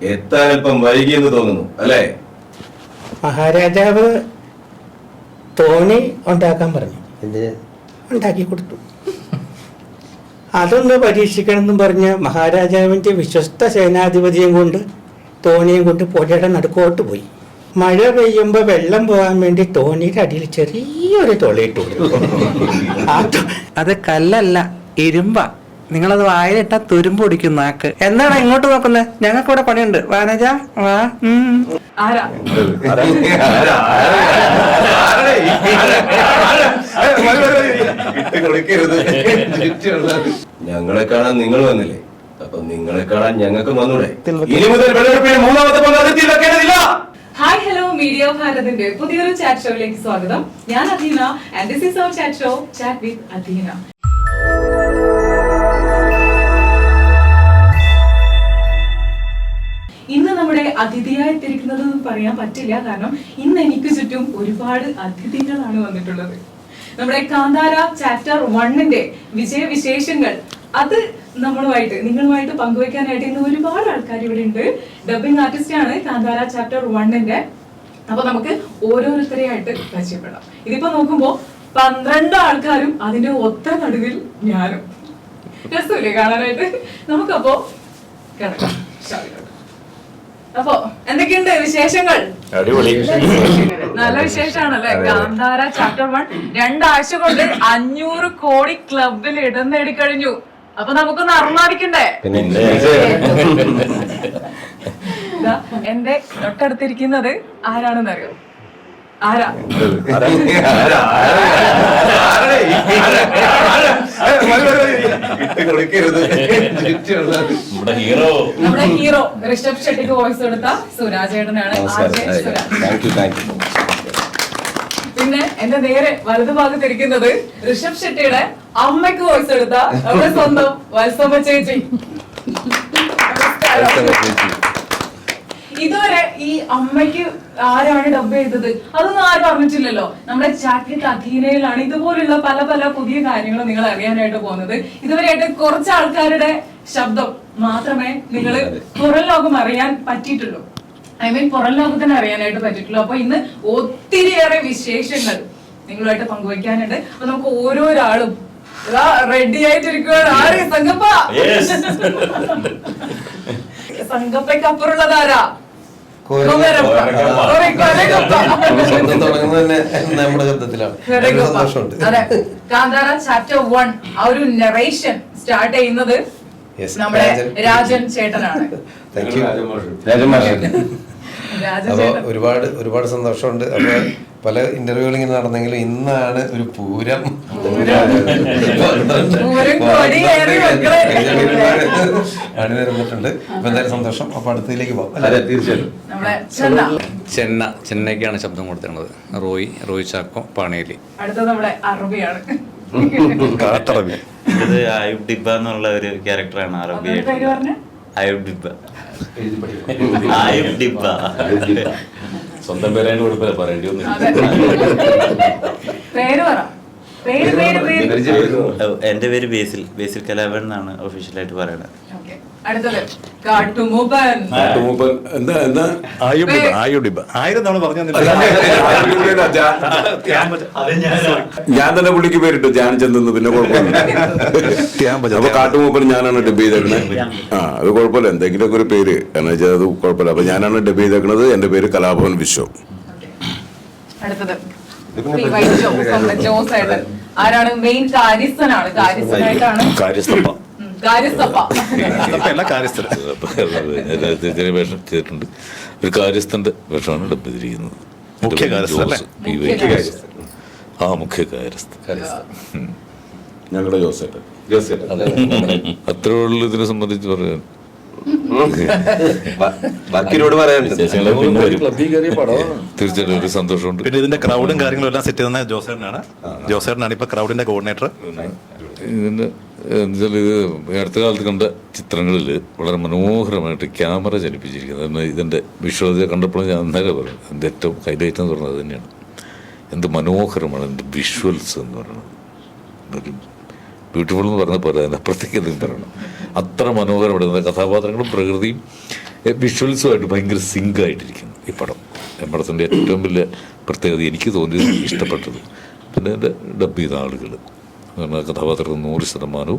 എത്താൻ അല്പം വൈകിയെന്ന് തോന്നുന്നു അല്ലേ? മഹാരാജാവ് തോണി ഉണ്ടാക്കാൻ പറഞ്ഞു, ഉണ്ടാക്കി കൊടുത്തു. അതൊന്ന് പരീക്ഷിക്കണമെന്നും പറഞ്ഞ് മഹാരാജാവിൻ്റെ വിശ്വസ്ത സേനാധിപതിയും കൊണ്ട് തോണിയും കൊണ്ട് പുഴയുടെ നടുക്കോട്ട് പോയി. മഴ പെയ്യുമ്പോൾ വെള്ളം പോകാൻ വേണ്ടി തോണിയുടെ അടിയിൽ ചെറിയൊരു തുളയിട്ട് കൊടുത്തു. അത് കല്ലല്ല, ഇരുമ്പ. നിങ്ങളത് വായിലിട്ടാ തുരുമ്പ് പിടിക്കും നാക്ക്. എന്താണ് ഇങ്ങോട്ട് നോക്കുന്നത്? ഞങ്ങൾക്ക് ഇവിടെ പണിയുണ്ട്. വാനജ വാ. ഞങ്ങളെ കാണാൻ നിങ്ങൾ വന്നില്ലേ? അപ്പൊ നിങ്ങളെ കാണാൻ ഞങ്ങൾക്ക് വന്നൂടെ? ഇനി മുതൽ വെള്ളെടുപ്പിന് മൂന്നാമത്തെ പങ്ക് അതിർത്തിയിൽ വെക്കേണ്ടതില്ല. ഹായ് ഹലോ, മീഡിയ ഭാരതിന്റെ പുതിയൊരു ചാറ്റ് ഷോയിലേക്ക് സ്വാഗതം. ഞാൻ Adheena and this is our chat show, chat with Adheena. ഇന്ന് നമ്മുടെ അതിഥിയായിട്ടിരിക്കുന്നത് പറയാൻ പറ്റില്ല, കാരണം ഇന്ന് എനിക്ക് ചുറ്റും ഒരുപാട് അതിഥികളാണ് വന്നിട്ടുള്ളത്. നമ്മുടെ കാന്താര ചാപ്റ്റർ 1ന്റെ വിജയവിശേഷങ്ങൾ അത് നിങ്ങളുമായിട്ട് പങ്കുവെക്കാനായിട്ട് ഇന്ന് ഒരുപാട് ആൾക്കാർ ഇവിടെ ഉണ്ട്. ഡബിംഗ് ആർട്ടിസ്റ്റ് ആണ് കാന്താര ചാപ്റ്റർ 1ന്റെ. അപ്പൊ നമുക്ക് ഓരോരുത്തരെയായിട്ട് പരിചയപ്പെടാം. ഇതിപ്പോ നോക്കുമ്പോ 12 ആൾക്കാരും അതിന്റെ ഒത്ത നടുവിൽ ഞാനും. രസമില്ലേ കാണാനായിട്ട്? നമുക്കപ്പോ കിടക്കാം. അപ്പൊ എന്തൊക്കെയുണ്ട് വിശേഷങ്ങൾ? നല്ല വിശേഷമാണല്ലേ? കാന്താര ചാപ്റ്റർ 1 2 ആഴ്ച കൊണ്ട് 500 കോടി ക്ലബിൽ ഇടം നേടിക്കഴിഞ്ഞു. അപ്പൊ നമുക്കൊന്ന് അർമാദിക്കണ്ടേ? എന്റെ തൊട്ടടുത്തിരിക്കുന്നത് ആരാണെന്നറിയോ? ആരാ? നമ്മുടെ ഹീറോ ഋഷഭ് ഷെട്ടിക്ക് വോയിസ് കൊടുത്ത സുരാജേട്ടനാണ്. പിന്നെ എന്റെ നേരെ വലതുഭാഗത്തിരിക്കുന്നത് ഋഷഭ് ഷെട്ടിയുടെ അമ്മയ്ക്ക് വോയിസ് എടുത്ത നമ്മുടെ സ്വന്തം വത്സമ്മ ചേച്ചി. ഇതുവരെ ഈ അമ്മയ്ക്ക് ആരാണ് ഡബ് ചെയ്തത് അതൊന്നും ആരും പറഞ്ഞിട്ടില്ലല്ലോ. നമ്മുടെ ചാറ്റ് വിത്ത് അധീനയിലാണ് ഇതുപോലുള്ള പല പല പുതിയ കാര്യങ്ങൾ നിങ്ങൾ അറിയാനായിട്ട് പോകുന്നത്. ഇതുവരെയായിട്ട് കുറച്ച് ആൾക്കാരുടെ ശബ്ദം മാത്രമേ നിങ്ങൾ പുറം ലോകം അറിയാൻ പറ്റിയിട്ടുള്ളൂ. പുറം ലോകത്തിന് അറിയാനായിട്ട് പറ്റിയിട്ടുള്ളൂ. അപ്പൊ ഇന്ന് ഒത്തിരിയേറെ വിശേഷങ്ങൾ നിങ്ങളുമായിട്ട് പങ്കുവയ്ക്കാനുണ്ട്. അപ്പൊ നമുക്ക് ഓരോരാളും റെഡി ആയിട്ടിരിക്കുകയാണ്. ആര്? സംഗപ്പ. സംഗപ്പയ്ക്ക് അപ്പുറമുള്ളതാരാ? അതെ, കാന്താര ചാപ്റ്റർ 1 ആ ഒരു നറേഷൻ സ്റ്റാർട്ട് ചെയ്യുന്നത് നമ്മുടെ രാജൻ ചേട്ടനാണ്. ഒരുപാട് സന്തോഷമുണ്ട്. അപ്പൊ പല ഇന്റർവ്യൂകൾ ഇങ്ങനെ നടന്നെങ്കിലും ഇന്നാണ് ഒരു പൂരം അണിനിരന്നിട്ടുണ്ട്. അപ്പൊ എന്തായാലും സന്തോഷം. അപ്പൊ അടുത്തതിലേക്ക് പോകാം. ചെന്നൈക്കാണ് ശബ്ദം കൊടുത്തിരുന്നത്. റോയ് ചാക്കോ പാണേലി. അടുത്തത് നമ്മുടെ അറബിയാണ്. ഇത് ആയുബ് ഡിബ എന്നുള്ള ഒരു ക്യാരക്ടറാണ് അറബി. ആയുബ് ഡിബ സ്വന്തം പേരായിട്ട് കൊടുപ്പ പറയേണ്ടി ഒന്നും. എന്റെ പേര് ബേസിൽ കലാപൻ എന്നാണ് ഒഫീഷ്യലായിട്ട് പറയണത്. അടുത്തത് കാട്ടുമൂപ്പൻ. ഞാൻ തന്നെ പുള്ളിക്ക് പേരിട്ടു ധ്യാനചന്ദ്. പിന്നെ കുഴപ്പമില്ല. അപ്പൊ കാട്ടുമൂപ്പൻ ഞാനാണ് ഡബ് ചെയ്തേക്കണത്. അത് കുഴപ്പമില്ല, എന്തെങ്കിലുമൊക്കെ ഒരു പേര് എന്ന് വെച്ചാൽ അത് കുഴപ്പമില്ല. അപ്പൊ ഞാനാണ് ഡബ് ചെയ്തേക്കണത്. എന്റെ പേര് കലാഭവൻ വിശ്വം. അടുത്തത് ജോസേട്ടൻ. ആരാണ്? മെയിൻ കാര്യസ്ഥനാണ്. കാര്യസ്ഥനായിട്ടാണ് വേഷം ചെയ്തിട്ടുണ്ട്. ഒരു കാര്യസ്ഥന്റെ വേഷമാണ് ഡബ് ചെയ്തിരിക്കുന്നത്. മുഖ്യ കാര്യസ്ഥൻ ഞങ്ങളുടെ ജോസേട്ടൻ. അത്രേ ഉള്ളൂ ഇതിനെ സംബന്ധിച്ച് പറയാൻ. തീർച്ചയായിട്ടും ഒരു സന്തോഷമുണ്ട്. പിന്നെ ഇതിന്റെ ക്രൗഡും കാര്യങ്ങളും എല്ലാം സെറ്റ് ചെയ്യുന്ന ജോസേട്ടനാണ് ഇപ്പൊ ക്രൗഡിന്റെ കോർഡിനേറ്റർ. ഇതിന്റെ എന്നുവെച്ചാൽ ഇത് അടുത്ത കാലത്ത് കണ്ട ചിത്രങ്ങളിൽ വളരെ മനോഹരമായിട്ട് ക്യാമറ ചലിപ്പിച്ചിരിക്കുന്നത്. ഇതിന്റെ വിഷ്വൽ കണ്ടപ്പോഴും ഞാൻ അന്നേരം പറയും എൻ്റെ ഏറ്റവും ഹൈലൈറ്റ് എന്ന് പറഞ്ഞത് തന്നെയാണ്. എന്ത് മനോഹരമാണ് എൻ്റെ വിഷ്വൽസ് എന്ന് പറയുന്നത്. ഒരു ബ്യൂട്ടിഫുൾ എന്ന് പറഞ്ഞാൽ പോലെ അതിൻ്റെ അപ്പുറത്തേക്ക് എന്തെങ്കിലും പറയണം. അത്ര മനോഹരപ്പെടുന്ന കഥാപാത്രങ്ങളും പ്രകൃതിയും വിഷ്വൽസുമായിട്ട് ഭയങ്കര സിങ്കായിട്ടിരിക്കുന്നു ഈ പടം. പടത്തിൻ്റെ ഏറ്റവും വലിയ പ്രത്യേകത എനിക്ക് തോന്നിയത്, ഇഷ്ടപ്പെട്ടത്. പിന്നെ എൻ്റെ ഡബ് ചെയ്ത ആളുകൾ, കഥാപാത്രത്തിന് 100%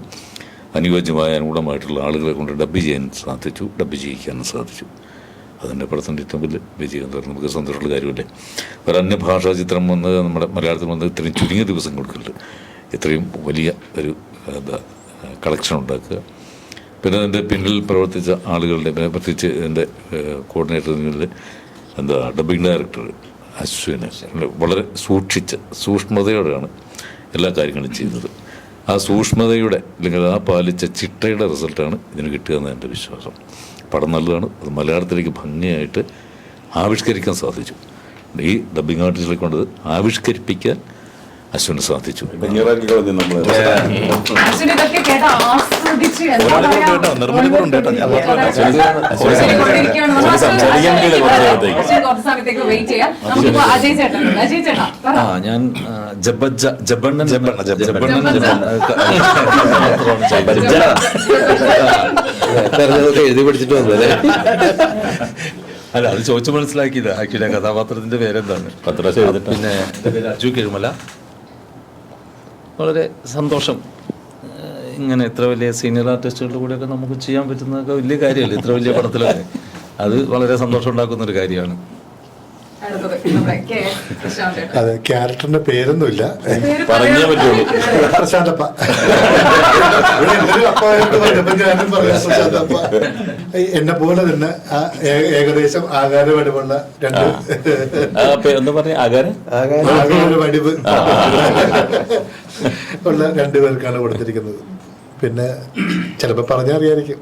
അനുയോജ്യമായ അനുകൂലമായിട്ടുള്ള ആളുകളെ കൊണ്ട് ഡബ് ചെയ്യാൻ സാധിച്ചു, ഡബ് ചെയ്യിക്കാനും സാധിച്ചു. അതിൻ്റെ പടത്തിൻ്റെ ഏറ്റവും വലിയ വിജയം എന്ന് പറഞ്ഞാൽ നമുക്ക് സന്തോഷമുള്ള കാര്യമല്ലേ. ഒരു അന്യഭാഷാ ചിത്രം വന്ന് നമ്മുടെ മലയാളത്തിൽ വന്ന് ഇത്രയും ചുരുങ്ങിയ ദിവസങ്ങൾക്കുള്ളിൽ ഇത്രയും വലിയ ഒരു കളക്ഷൻ ഉണ്ടാക്കുക. പിന്നെ അതിൻ്റെ പിന്നിൽ പ്രവർത്തിച്ച ആളുകളുടെ, പ്രത്യേകിച്ച് എൻ്റെ കോർഡിനേറ്ററിൽ ഡബ്ബിംഗ് ഡയറക്ടർ അശ്വിന് വളരെ സൂക്ഷ്മതയോടെയാണ് എല്ലാ കാര്യങ്ങളും ചെയ്തത്. ആ സൂക്ഷ്മതയുടെ അല്ലെങ്കിൽ ആ പാലിച്ച ചിട്ടയുടെ റിസൾട്ടാണ് ഇതിന് കിട്ടുകയെന്ന് എൻ്റെ വിശ്വാസം. പടം നല്ലതാണ്. അത് മലയാളത്തിലേക്ക് ഭംഗിയായിട്ട് ആവിഷ്കരിക്കാൻ സാധിച്ചു. ഈ ഡബ്ബിംഗ് ആർട്ടിസ്റ്റിനെ കൊണ്ട് ആവിഷ്കരിപ്പിക്കാൻ അശ്വിന് സാധിച്ചു. ഞാൻ ജബണ്ണൻ എഴുതി പഠിച്ചിട്ട് വന്നല്ലേ. അല്ല, അത് ചോദിച്ചു മനസ്സിലാക്കിയില്ല. ആക്ച്വലി കഥാപാത്രത്തിന്റെ പേരെന്താണ്? പിന്നെ രാജു കിഴുമല. വളരെ സന്തോഷം. ഇങ്ങനെ ഇത്ര വലിയ സീനിയർ ആർട്ടിസ്റ്റുകളുടെ കൂടെയൊക്കെ നമുക്ക് ചെയ്യാൻ പറ്റുന്നതൊക്കെ വലിയ കാര്യമല്ലേ, ഇത്ര വലിയ പടത്തിലൊക്കെ. അത് വളരെ സന്തോഷം ഉണ്ടാക്കുന്ന ഒരു കാര്യമാണ്. അതെ, ക്യാരക്ടറിന്റെ പേരൊന്നുമില്ല, പറഞ്ഞേ പറ്റുള്ളൂ. പ്രശാന്തപ്പ. എന്നെ പോലെ തന്നെ ഏകദേശം ആകാരവടിവുള്ള എന്താ പറയാ, ആകാരവടിവ് ഉള്ള രണ്ടുപേർക്കാണ് കൊടുത്തിരിക്കുന്നത്. പിന്നെ ചിലപ്പോ പറഞ്ഞറിയായിരിക്കും,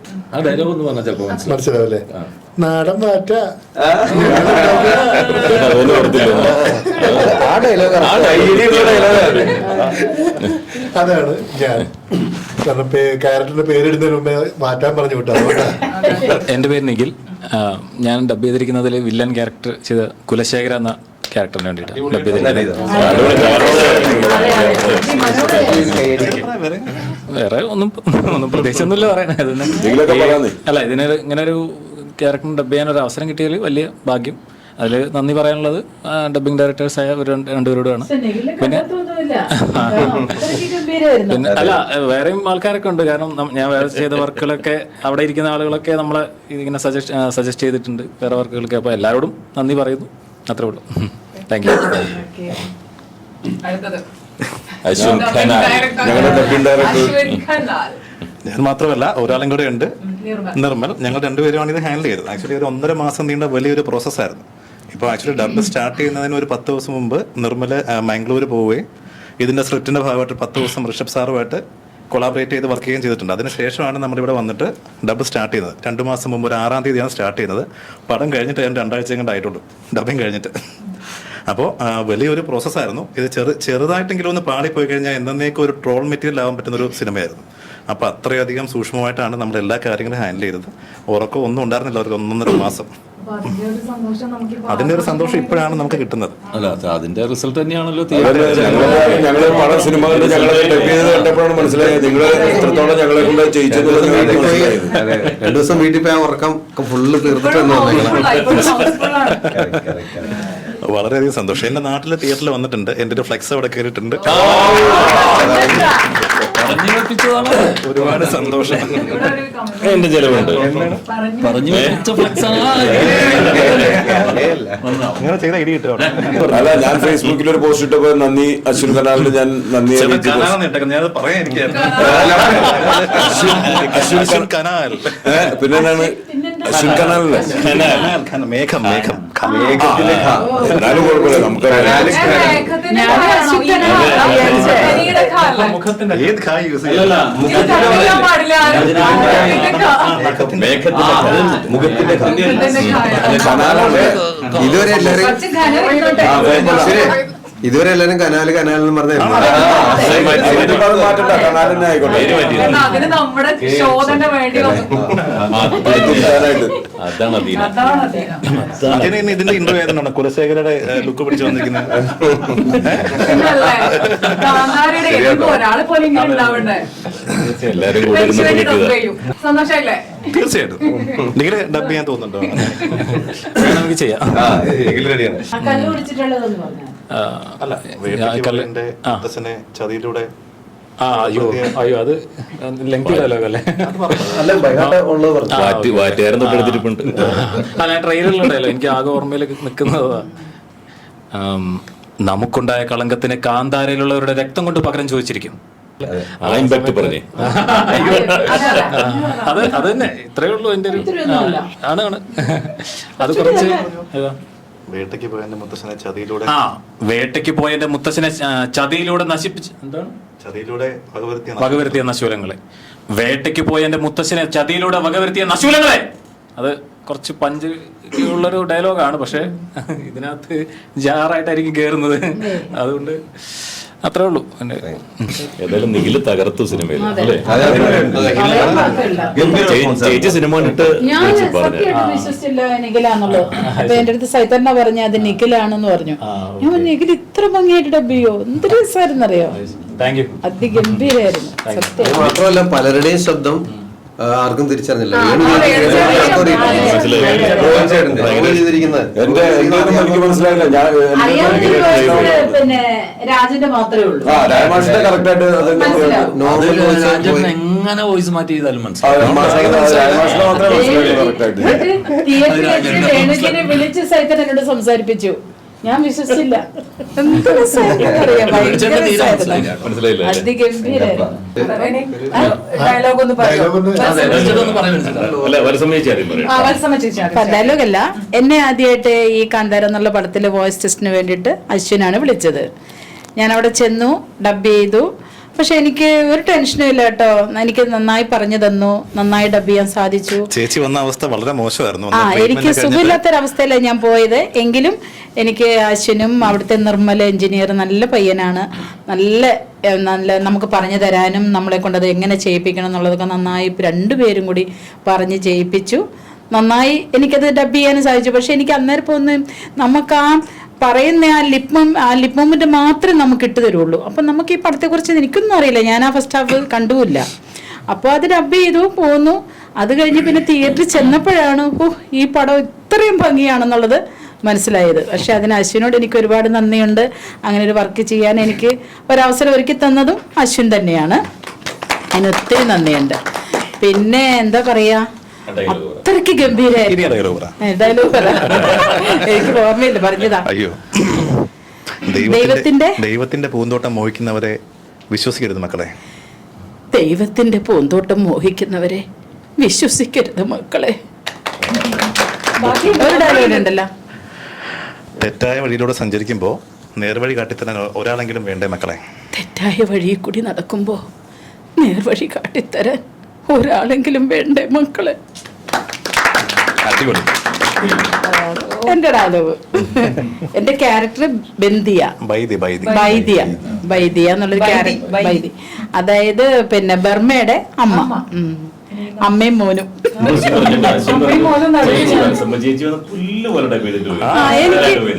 മനസ്സിലാവല്ലേ. നാടൻ മാറ്റ അതാണ് ഞാൻ. കാരണം ക്യാരക്ടറിന്റെ പേരിടുന്നതിന് മുമ്പേ മാറ്റാൻ പറഞ്ഞു വിട്ടോ. എൻ്റെ പേര് നിഖിൽ. ഞാൻ ഡബ് ചെയ്തിരിക്കുന്നതിൽ വില്ലൻ ക്യാരക്ടർ ചെയ്ത കുലശേഖര എന്ന ക്യാരക്ടറിന് വേണ്ടിയിട്ട് ഡബ് ചെയ്തിരിക്കുന്നത്. വേറെ ഒന്നും പ്രത്യേകിച്ചൊന്നുമില്ല പറയണേ. അല്ല, ഇങ്ങനെ ഒരു ക്യാരക്ടറിന് ഡബ് ചെയ്യാൻ ഒരു അവസരം കിട്ടിയതിൽ വലിയ ഭാഗ്യം. അതിൽ നന്ദി പറയാനുള്ളത് ഡബിംഗ് ഡയറക്ടേഴ്സായ രണ്ടുപേരോടാണ്. പിന്നെ അല്ല, വേറെയും ആൾക്കാരൊക്കെ ഉണ്ട്. കാരണം ഞാൻ വേറെ ചെയ്ത വർക്കുകളൊക്കെ അവിടെ ഇരിക്കുന്ന ആളുകളൊക്കെ നമ്മളെ ഇതിങ്ങനെ സജസ്റ്റ് ചെയ്തിട്ടുണ്ട് വേറെ വർക്കുകൾക്ക്. അപ്പോൾ എല്ലാവരോടും നന്ദി പറയുന്നു, അത്രേ ഉള്ളൂ. Thank you. ഞാൻ മാത്രമല്ല, ഒരാളും കൂടെ ഉണ്ട്, നിർമ്മൽ. ഞങ്ങൾ രണ്ടുപേരുമാണ് ഇത് ഹാൻഡിൽ ചെയ്തത്. ആക്ച്വലി ഒരു 1.5 മാസം നീണ്ട വലിയൊരു പ്രോസസ്സായിരുന്നു. ഇപ്പോൾ ആക്ച്വലി ഡബ് സ്റ്റാർട്ട് ചെയ്യുന്നതിന് ഒരു 10 ദിവസം മുമ്പ് നിർമ്മൽ മാംഗ്ലൂർ പോവുകയും ഇതിൻ്റെ സ്ക്രിപ്റ്റിൻ്റെ ഭാഗമായിട്ട് 10 ദിവസം ഋഷഭ് സാറുമായിട്ട് കൊളാബറേറ്റ് ചെയ്ത് വർക്ക് ചെയ്യുകയും ചെയ്തിട്ടുണ്ട്. അതിനുശേഷമാണ് നമ്മളിവിടെ വന്നിട്ട് ഡബ് സ്റ്റാർട്ട് ചെയ്യുന്നത്. 2 മാസം മുമ്പ് ഒരു 6-ാം തീയതിയാണ് സ്റ്റാർട്ട് ചെയ്യുന്നത്. പടം കഴിഞ്ഞിട്ട് ഞാൻ 2 ആഴ്ചയും കണ്ടായിട്ടുള്ളൂ ഡബിങ് കഴിഞ്ഞിട്ട്. അപ്പോൾ വലിയൊരു പ്രോസസ്സായിരുന്നു ഇത്. ചെറുതായിട്ടെങ്കിലും ഒന്ന് പാളിപ്പോയി കഴിഞ്ഞാൽ എന്നേക്കും ഒരു ട്രോൾ മെറ്റീരിയൽ ആവാൻ പറ്റുന്നൊരു സിനിമയായിരുന്നു. അപ്പോൾ അത്രയധികം സൂക്ഷ്മമായിട്ടാണ് നമ്മൾ എല്ലാ കാര്യങ്ങളും ഹാൻഡിൽ ചെയ്തത്. ഉറക്കം ഒന്നും ഉണ്ടായിരുന്നില്ല ഒരു 1.5 മാസം. അതിന്റെ ഒരു സന്തോഷം ഇപ്പോഴാണ് നമുക്ക് കിട്ടുന്നത്. അല്ല, അതിന്റെ റിസൾട്ട് തന്നെയാണല്ലോ. ഞങ്ങള് പല സിനിമകളിൽ ഞങ്ങളെ ഡബ് ചെയ്ത് കണ്ടപ്പോഴാണ് മനസ്സിലായത് നിങ്ങൾ എത്രത്തോളം ഞങ്ങളെ കൊണ്ട് ചെയ്യിച്ചത്. 2 ദിവസം വീട്ടിൽ പോയാൽ ഉറക്കം ഫുള്ള് തീർത്തിട്ട് വളരെയധികം സന്തോഷം. എന്റെ നാട്ടിലെ തിയേറ്ററിൽ വന്നിട്ടുണ്ട്. എന്റെ ഒരു ഫ്ലെക്സ് അവിടെ കയറിയിട്ടുണ്ട്. ഒരുപാട് സന്തോഷം. എന്റെ ചെലവുണ്ട്. അങ്ങനെ ചെയ്ത ഇടി കിട്ടും. അല്ല, ഞാൻ ഫേസ്ബുക്കിൽ ഒരു പോസ്റ്റ് ഇട്ടപ്പോ നന്ദി അശ്വിൻ കനാലിന് ഞാൻ നന്ദി ഞാൻ പറയാൻ അശ്വിൻ കനാൽ. പിന്നെ എന്താണ് അശ്വിൻ കനാലിന് മേഘം മേഘം എന്നാലും കുഴപ്പമില്ല. നമുക്ക് ഏത് കായ് യൂസ് ഇതുവരെ എല്ലാവരും ഇതുവരെ എല്ലാരും കനാല് കനാലെന്ന് പറഞ്ഞ മാറ്റണ്ട, കനാൽ തന്നെ ആയിക്കോട്ടെ. കാരണം അതിന് നമ്മുടെ ഷോ തന്നെ വേണ്ടി വന്നു. അതാണ് അധീന. അതാണ് അധീന. അതിന് ഇതിന്റെ ഇന്റർവ്യൂ ആയതുകൊണ്ടാണ് കുലശേഖരയുടെ ലുക്ക് പിടിച്ചു വന്നിരിക്കുന്നത്. പിന്നല്ലേ? കാന്താരയുടെ എനിക്ക് ഒരാളെ പോലെ ഇങ്ങനെ ഉണ്ടാവണ്ടേ? എല്ലാരും കൂടെ ഇരുന്ന് ഫ്രണ്ട്സ് വേണ്ടി വിളിക്കുക. ഡബ് ചെയ്യും. സന്തോഷായില്ലേ? തീർച്ചയായിട്ടും നിങ്ങൾ ഡബ് ചെയ്യാൻ തോന്നുന്നുണ്ടോ? നമുക്ക് ചെയ്യാം. റെഡിയാണ്. കല്ല് പിടിച്ചിട്ടുള്ളതെന്ന് പറഞ്ഞു. അല്ല, വേട്ടയ്ക്ക് മുത്തച്ഛനെ ചതിയിലൂടെ അയ്യോ അത് ലെങ്തി ഡയലോഗ് അല്ലേ? വാറ്റുകാരൻ തൊട്ടടുത്തിരിപ്പുണ്ട്. ഞാൻ ട്രെയിലറിലുണ്ടല്ലോ, എനിക്ക് ആകെ ഓർമ്മയിൽ നിൽക്കുന്നതാ. നമുക്കുണ്ടായ കളങ്കത്തിന് കാന്താരയിലുള്ളവരുടെ രക്തം കൊണ്ട് പകരം ചോദിച്ചിരിക്കും. ആ ഇമ്പാക്ട് പറഞ്ഞേ. അത് തന്നെ, ഇത്രയേ ഉള്ളൂ എൻ്റെ ഒരു ആണ്. അത് കുറച്ച് വേട്ടയ്ക്ക് പോയ എന്റെ മുത്തച്ഛനെ ചതിയിലൂടെ വേട്ടയ്ക്ക് പോയ എന്റെ മുത്തച്ഛനെ ചതിയിലൂടെ നശിപ്പിച്ച് എന്താണ് ചതിയിലൂടെ വകവരുത്തിയ നശൂലങ്ങളെ. വേട്ടയ്ക്ക് പോയ എന്റെ മുത്തച്ഛനെ ചതിയിലൂടെ വകവരുത്തിയ നശൂലങ്ങളെ. അത് കുറച്ച് പഞ്ച് ഉള്ളൊരു ഡയലോഗാണ്, പക്ഷെ ഇതിനകത്ത് ജാറായിട്ടായിരിക്കും കയറുന്നത്. അതുകൊണ്ട് അത്രേ ഉള്ളൂ. ഏതായാലും നിഖില് തകർത്തു സിനിമയിൽ അല്ലേ? ചേച്ചി സിനിമ ഇട്ട് ഞാൻ സത്യമായിട്ട് വിശ്വസിച്ചില്ല നിഖിലാന്നുള്ളത്. അപ്പൊ എന്റെ അടുത്ത് സൈതറിന പറഞ്ഞ അത് നിഖിലാണെന്ന് പറഞ്ഞു. ഞാൻ നിഖിൽ ഇത്ര ഭംഗിയായിട്ട് ഡബ് ചെയ്യോ? എന്ത് രസമായിരുന്നറിയോ? അതിഗംഭീരായിരുന്നു സത്യം. മാത്രമല്ല പലരുടെയും ശബ്ദം ആർക്കും തിരിച്ചറിഞ്ഞില്ല. എനിക്ക് മനസ്സിലായില്ല. പിന്നെ രാജന്റെ മാത്രമേ ഉള്ളൂ. എങ്ങനെ വോയിസ് മാറ്റി ചെയ്താലും തിയേറ്ററിൽ വിളിച്ച് സൈതൻ എന്നോട് സംസാരിപ്പിച്ചു. ഞാൻ വിശ്വസിച്ചില്ല. അതിഗംഭീരായിരുന്നു. ഡയലോഗ് ഒന്ന് ഡയലോഗല്ല. എന്നെ ആദ്യമായിട്ട് ഈ കാന്താര എന്നുള്ള പടത്തിലെ വോയിസ് ടെസ്റ്റിന് വേണ്ടിയിട്ട് അശ്വിനാണ് വിളിച്ചത്. ഞാൻ അവിടെ ചെന്നു, ഡബ് ചെയ്തു. പക്ഷെ എനിക്ക് ഒരു ടെൻഷനും ഇല്ല കേട്ടോ. എനിക്ക് നന്നായി പറഞ്ഞു തന്നു, നന്നായി ഡബ് ചെയ്യാൻ സാധിച്ചു. ചേച്ചി വന്ന അവസ്ഥ വളരെ മോശമായിരുന്നു. എനിക്ക് സുഖമില്ലാത്തൊരവസ്ഥയിലാണ് ഞാൻ പോയത്. എങ്കിലും എനിക്ക് അശ്വിനും അവിടുത്തെ നിർമ്മല എഞ്ചിനീയർ നല്ല പയ്യനാണ്. നല്ല നമുക്ക് പറഞ്ഞു തരാനും നമ്മളെ കൊണ്ട് അത് എങ്ങനെ ചെയ്യിപ്പിക്കണം എന്നുള്ളതൊക്കെ നന്നായി രണ്ടുപേരും കൂടി പറഞ്ഞ് ചെയ്യിപ്പിച്ചു. നന്നായി എനിക്കത് ഡബ് ചെയ്യാനും സാധിച്ചു. പക്ഷെ എനിക്ക് അന്നേരം പോകുന്ന നമുക്ക് പറയുന്ന ആ ലിപ് മൂവ്മെന്റ് മാത്രമേ നമുക്ക് ഇട്ട് തരുള്ളൂ. അപ്പം നമുക്ക് ഈ പടത്തെക്കുറിച്ച് എനിക്കൊന്നും അറിയില്ല. ഞാൻ ആ ഫസ്റ്റ് ഹാഫ് കണ്ടുമില്ല. അപ്പോൾ അത് ഡബ് ചെയ്തു പോന്നു. അത് കഴിഞ്ഞ് പിന്നെ തിയേറ്ററിൽ ചെന്നപ്പോഴാണ് ഈ പടം ഇത്രയും ഭംഗിയാണെന്നുള്ളത് മനസ്സിലായത്. പക്ഷെ അതിന് അശ്വിനോട് എനിക്ക് ഒരുപാട് നന്ദിയുണ്ട്. അങ്ങനെ ഒരു വർക്ക് ചെയ്യാൻ എനിക്ക് ഒരവസരം ഒരുക്കി തന്നതും അശ്വിൻ തന്നെയാണ്. അതിന് ഒത്തിരി നന്ദിയുണ്ട്. പിന്നെ എന്താ പറയാ, അത്രയ്ക്ക് ഗംഭീരായിരുന്നു. എനിക്ക് ഓർമ്മയില്ല, പറഞ്ഞതാ. അയ്യോ, ദൈവത്തിന്റെ പൂന്തോട്ടം മോഹിക്കുന്നവരെ വിശ്വസിക്കരുത് മക്കളെ. ദൈവത്തിന്റെ പൂന്തോട്ടം മോഹിക്കുന്നവരെ വിശ്വസിക്കരുത് മക്കളെ. ഒരു ഡയലോഗ് ഉണ്ടല്ലോ, തെറ്റായ വഴിയിലൂടെ സഞ്ചരിക്കുമ്പോൾ നേർവഴി കാട്ടിത്തരാൻ ഒരാളെങ്കിലും വേണ്ടേ മക്കളെ. തെറ്റായ വഴിയിൽ കൂടി നടക്കുമ്പോൾ നേർവഴി കാട്ടിത്തരാൻ ഒരാളെങ്കിലും വേണ്ടേ മക്കളെ. അടിപൊളി. എന്റെ ഡയലോഗ്. എന്റെ ക്യാരക്ടർ ബൈദിയ എന്നുള്ളൊരു ക്യാരക്ടർ. ബൈദി അതായത് പിന്നെ ബർമയുടെ അമ്മ. അമ്മയും മോനും. എനിക്ക്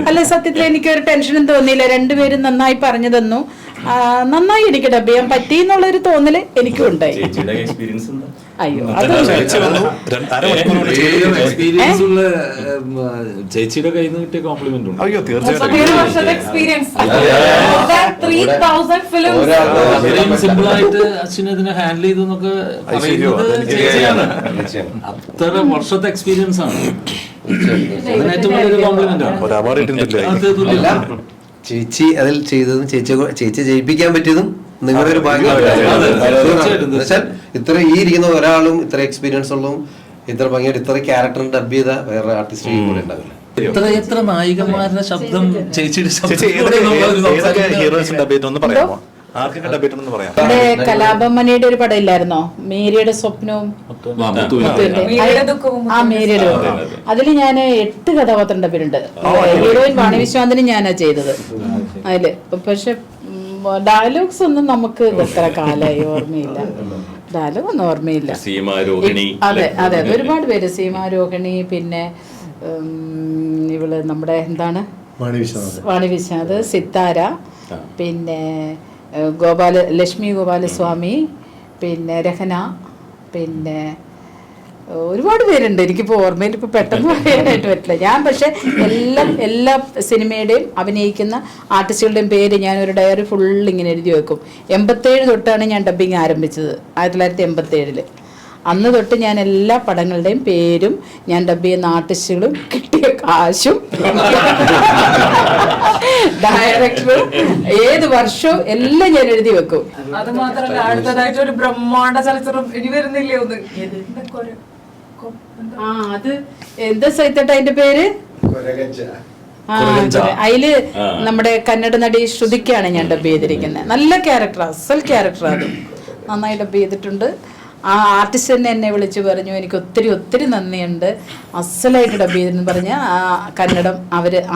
അല്ല, സത്യത്തിൽ എനിക്ക് ഒരു ടെൻഷനും തോന്നിയില്ല. രണ്ടുപേരും നന്നായി പറഞ്ഞു തന്നു. നന്നായി എനിക്ക് ഡബ് ചെയ്യാൻ പറ്റി എന്നുള്ളൊരു തോന്നല് എനിക്കും ഉണ്ടായി. അയ്യോ, ചേച്ചിയുടെ കയ്യിൽ നിന്ന് കിട്ടിയ കോംപ്ലിമെന്റ് ഉണ്ട്. അയ്യോ, തീർച്ചയായിട്ടും സിമ്പിൾ ആയിട്ട് അശ്വിൻ ഇതിനെ ഹാൻഡിൽ ചെയ്തു എന്നൊക്കെ പറയുന്നത് ചേച്ചിയാണ്. അത്ര വർഷത്തെ എക്സ്പീരിയൻസ് ആണ്. അതിന് ഏറ്റവും വലിയൊരു കോംപ്ലിമെന്റ് ആണ്. ഒരു അവാർഡ് കിട്ടുന്നില്ല. ചേച്ചി അതിൽ ചെയ്തതും ചേച്ചി ജയിപ്പിക്കാൻ പറ്റിയതും നിങ്ങളുടെ ഒരു ഭാഗ്യമാണ്. ഇത്ര ഈ ഇരിക്കുന്ന ഒരാളും ഇത്ര എക്സ്പീരിയൻസ് ഉള്ളതും ഇത്ര ഭംഗിയായിട്ട് ഇത്ര ക്യാരക്ടർ ഡബ് ചെയ്ത വേറെ ആർട്ടിസ്റ്റ് കൂടെ ഉണ്ടാവില്ല. എത്ര നായികന്മാരുടെ ശബ്ദം ചേച്ചിയുടെ ഹീറോയിൻസ് ഡബ് ചെയ്തൊന്ന് പറയാമോ? ആർക്കൊക്കെ ഡബ് ചെയ്യണമെന്ന് പറയാം. നമ്മുടെ കലാപമണിയുടെ ഒരു പടം ഇല്ലായിരുന്നോ, മേരിയുടെ സ്വപ്നവും ആ മേരിയുടെ അതിൽ ഞാൻ 8 കഥാപാത്രം ഡബിലുണ്ട്. ഹീറോയിൻ വാണി വിശ്വാന്തിനും ഞാനാ ചെയ്തത് അതില്. പക്ഷെ ഡയലോഗ്സ് ഒന്നും നമുക്ക് എത്ര കാലമായി ഓർമ്മയില്ല, ഡയലോഗ് ഒന്നും ഓർമ്മയില്ല. അതെ അതെ ഒരുപാട് പേര്, സീമാരോഹിണി, പിന്നെ ഇവള് നമ്മുടെ എന്താണ് വാണി വിശ്വനാഥ്, സിത്താര, പിന്നെ ലക്ഷ്മി ഗോപാലസ്വാമി, പിന്നെ രഹന, പിന്നെ ഒരുപാട് പേരുണ്ട്. എനിക്കിപ്പോൾ ഓർമ്മയിൽ ഇപ്പോൾ പെട്ടെന്ന് പറയാനായിട്ട് പറ്റില്ല. ഞാൻ പക്ഷേ എല്ലാ സിനിമയുടെയും അഭിനയിക്കുന്ന ആർട്ടിസ്റ്റുകളുടെയും പേര് ഞാനൊരു ഡയറി ഫുൾ ഇങ്ങനെ എഴുതി വെക്കും. 87 തൊട്ടാണ് ഞാൻ ഡബ്ബിങ് ആരംഭിച്ചത്, 1987. അന്ന് തൊട്ട് ഞാൻ എല്ലാ പടങ്ങളുടെയും പേരും ഞാൻ ഡബ് ചെയ്യുന്ന ആർട്ടിസ്റ്റുകളും കിട്ടിയ കാശും ഡയറക്ടറും ഏത് വർഷവും എല്ലാം ഞാൻ എഴുതി വെക്കും. അത് മാത്രമല്ല അടുത്തതായിട്ട് ഒരു ബ്രഹ്മാണ്ഡ ചലച്ചിത്രം ഇനി വരുന്നില്ലേ ഒന്ന്, അത് എന്താ സൈത്തേട്ട അതിന്റെ പേര്? അതില് നമ്മുടെ കന്നഡ നടി ശ്രുതിക്കാണ് ഞാൻ ഡബ് ചെയ്തിരിക്കുന്നത്. നല്ല ക്യാരക്ടർ, അസൽ ക്യാരക്ടർ, അത് നന്നായി ഡബ് ചെയ്തിട്ടുണ്ട്. ആ ആർട്ടിസ്റ്റ് തന്നെ എന്നെ വിളിച്ച് പറഞ്ഞു എനിക്ക് ഒത്തിരി നന്ദിയുണ്ട്, അസലായിട്ട് ഡബ് ചെയ്തെന്ന് പറഞ്ഞ ആ കന്നഡം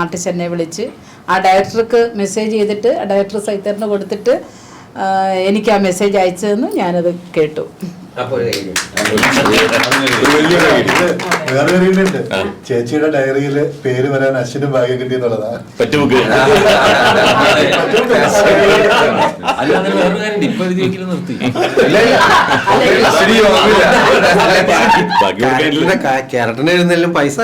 ആർട്ടിസ്റ്റ് എന്നെ വിളിച്ച് ആ ഡയറക്ടർക്ക് മെസ്സേജ് ചെയ്തിട്ട് ആ ഡയറക്ടർ സൈത്തറിന് കൊടുത്തിട്ട് എനിക്ക് ആ മെസ്സേജ് അയച്ചതെന്ന് ഞാനത് കേട്ടു. വേറെ കാര്യമുണ്ട്, ചേച്ചിയുടെ ഡയറിയില് പേര് വരാൻ അശ്വിനും ഭാഗ്യം കിട്ടിയെന്നുള്ളതാ. ക്യാരക്ടറിന് എഴുതുന്നതിലും പൈസ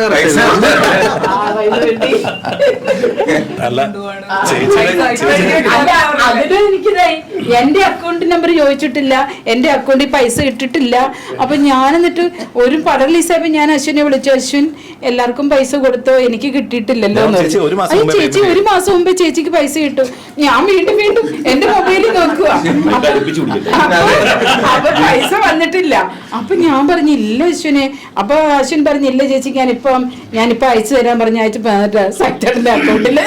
എന്റെ അക്കൗണ്ട് നമ്പർ ചോദിച്ചിട്ടില്ല, എന്റെ അക്കൗണ്ടിൽ പൈസ ഇട്ടിട്ടില്ല. അപ്പൊ ഞാൻ എന്നിട്ട് ഒരു പടം റിലീസായപ്പോ ഞാൻ അശ്വിനെ വിളിച്ചു, അശ്വിൻ എല്ലാവർക്കും പൈസ കൊടുത്തോ, എനിക്ക് കിട്ടിയിട്ടില്ലല്ലോ. ചേച്ചി 1 മാസം മുമ്പേ ചേച്ചിക്ക് പൈസ കിട്ടും. ഞാൻ വീണ്ടും എന്റെ മൊബൈലിൽ നോക്കുക, അപ്പൊ പൈസ വന്നിട്ടില്ല. അപ്പൊ ഞാൻ പറഞ്ഞില്ല അശ്വിനെ. അപ്പൊ അശ്വിൻ പറഞ്ഞില്ല ചേച്ചി ഞാനിപ്പോ അയച്ചു തരാൻ പറഞ്ഞ അയച്ചു സൈറ്ററിന്റെ അക്കൗണ്ടില്.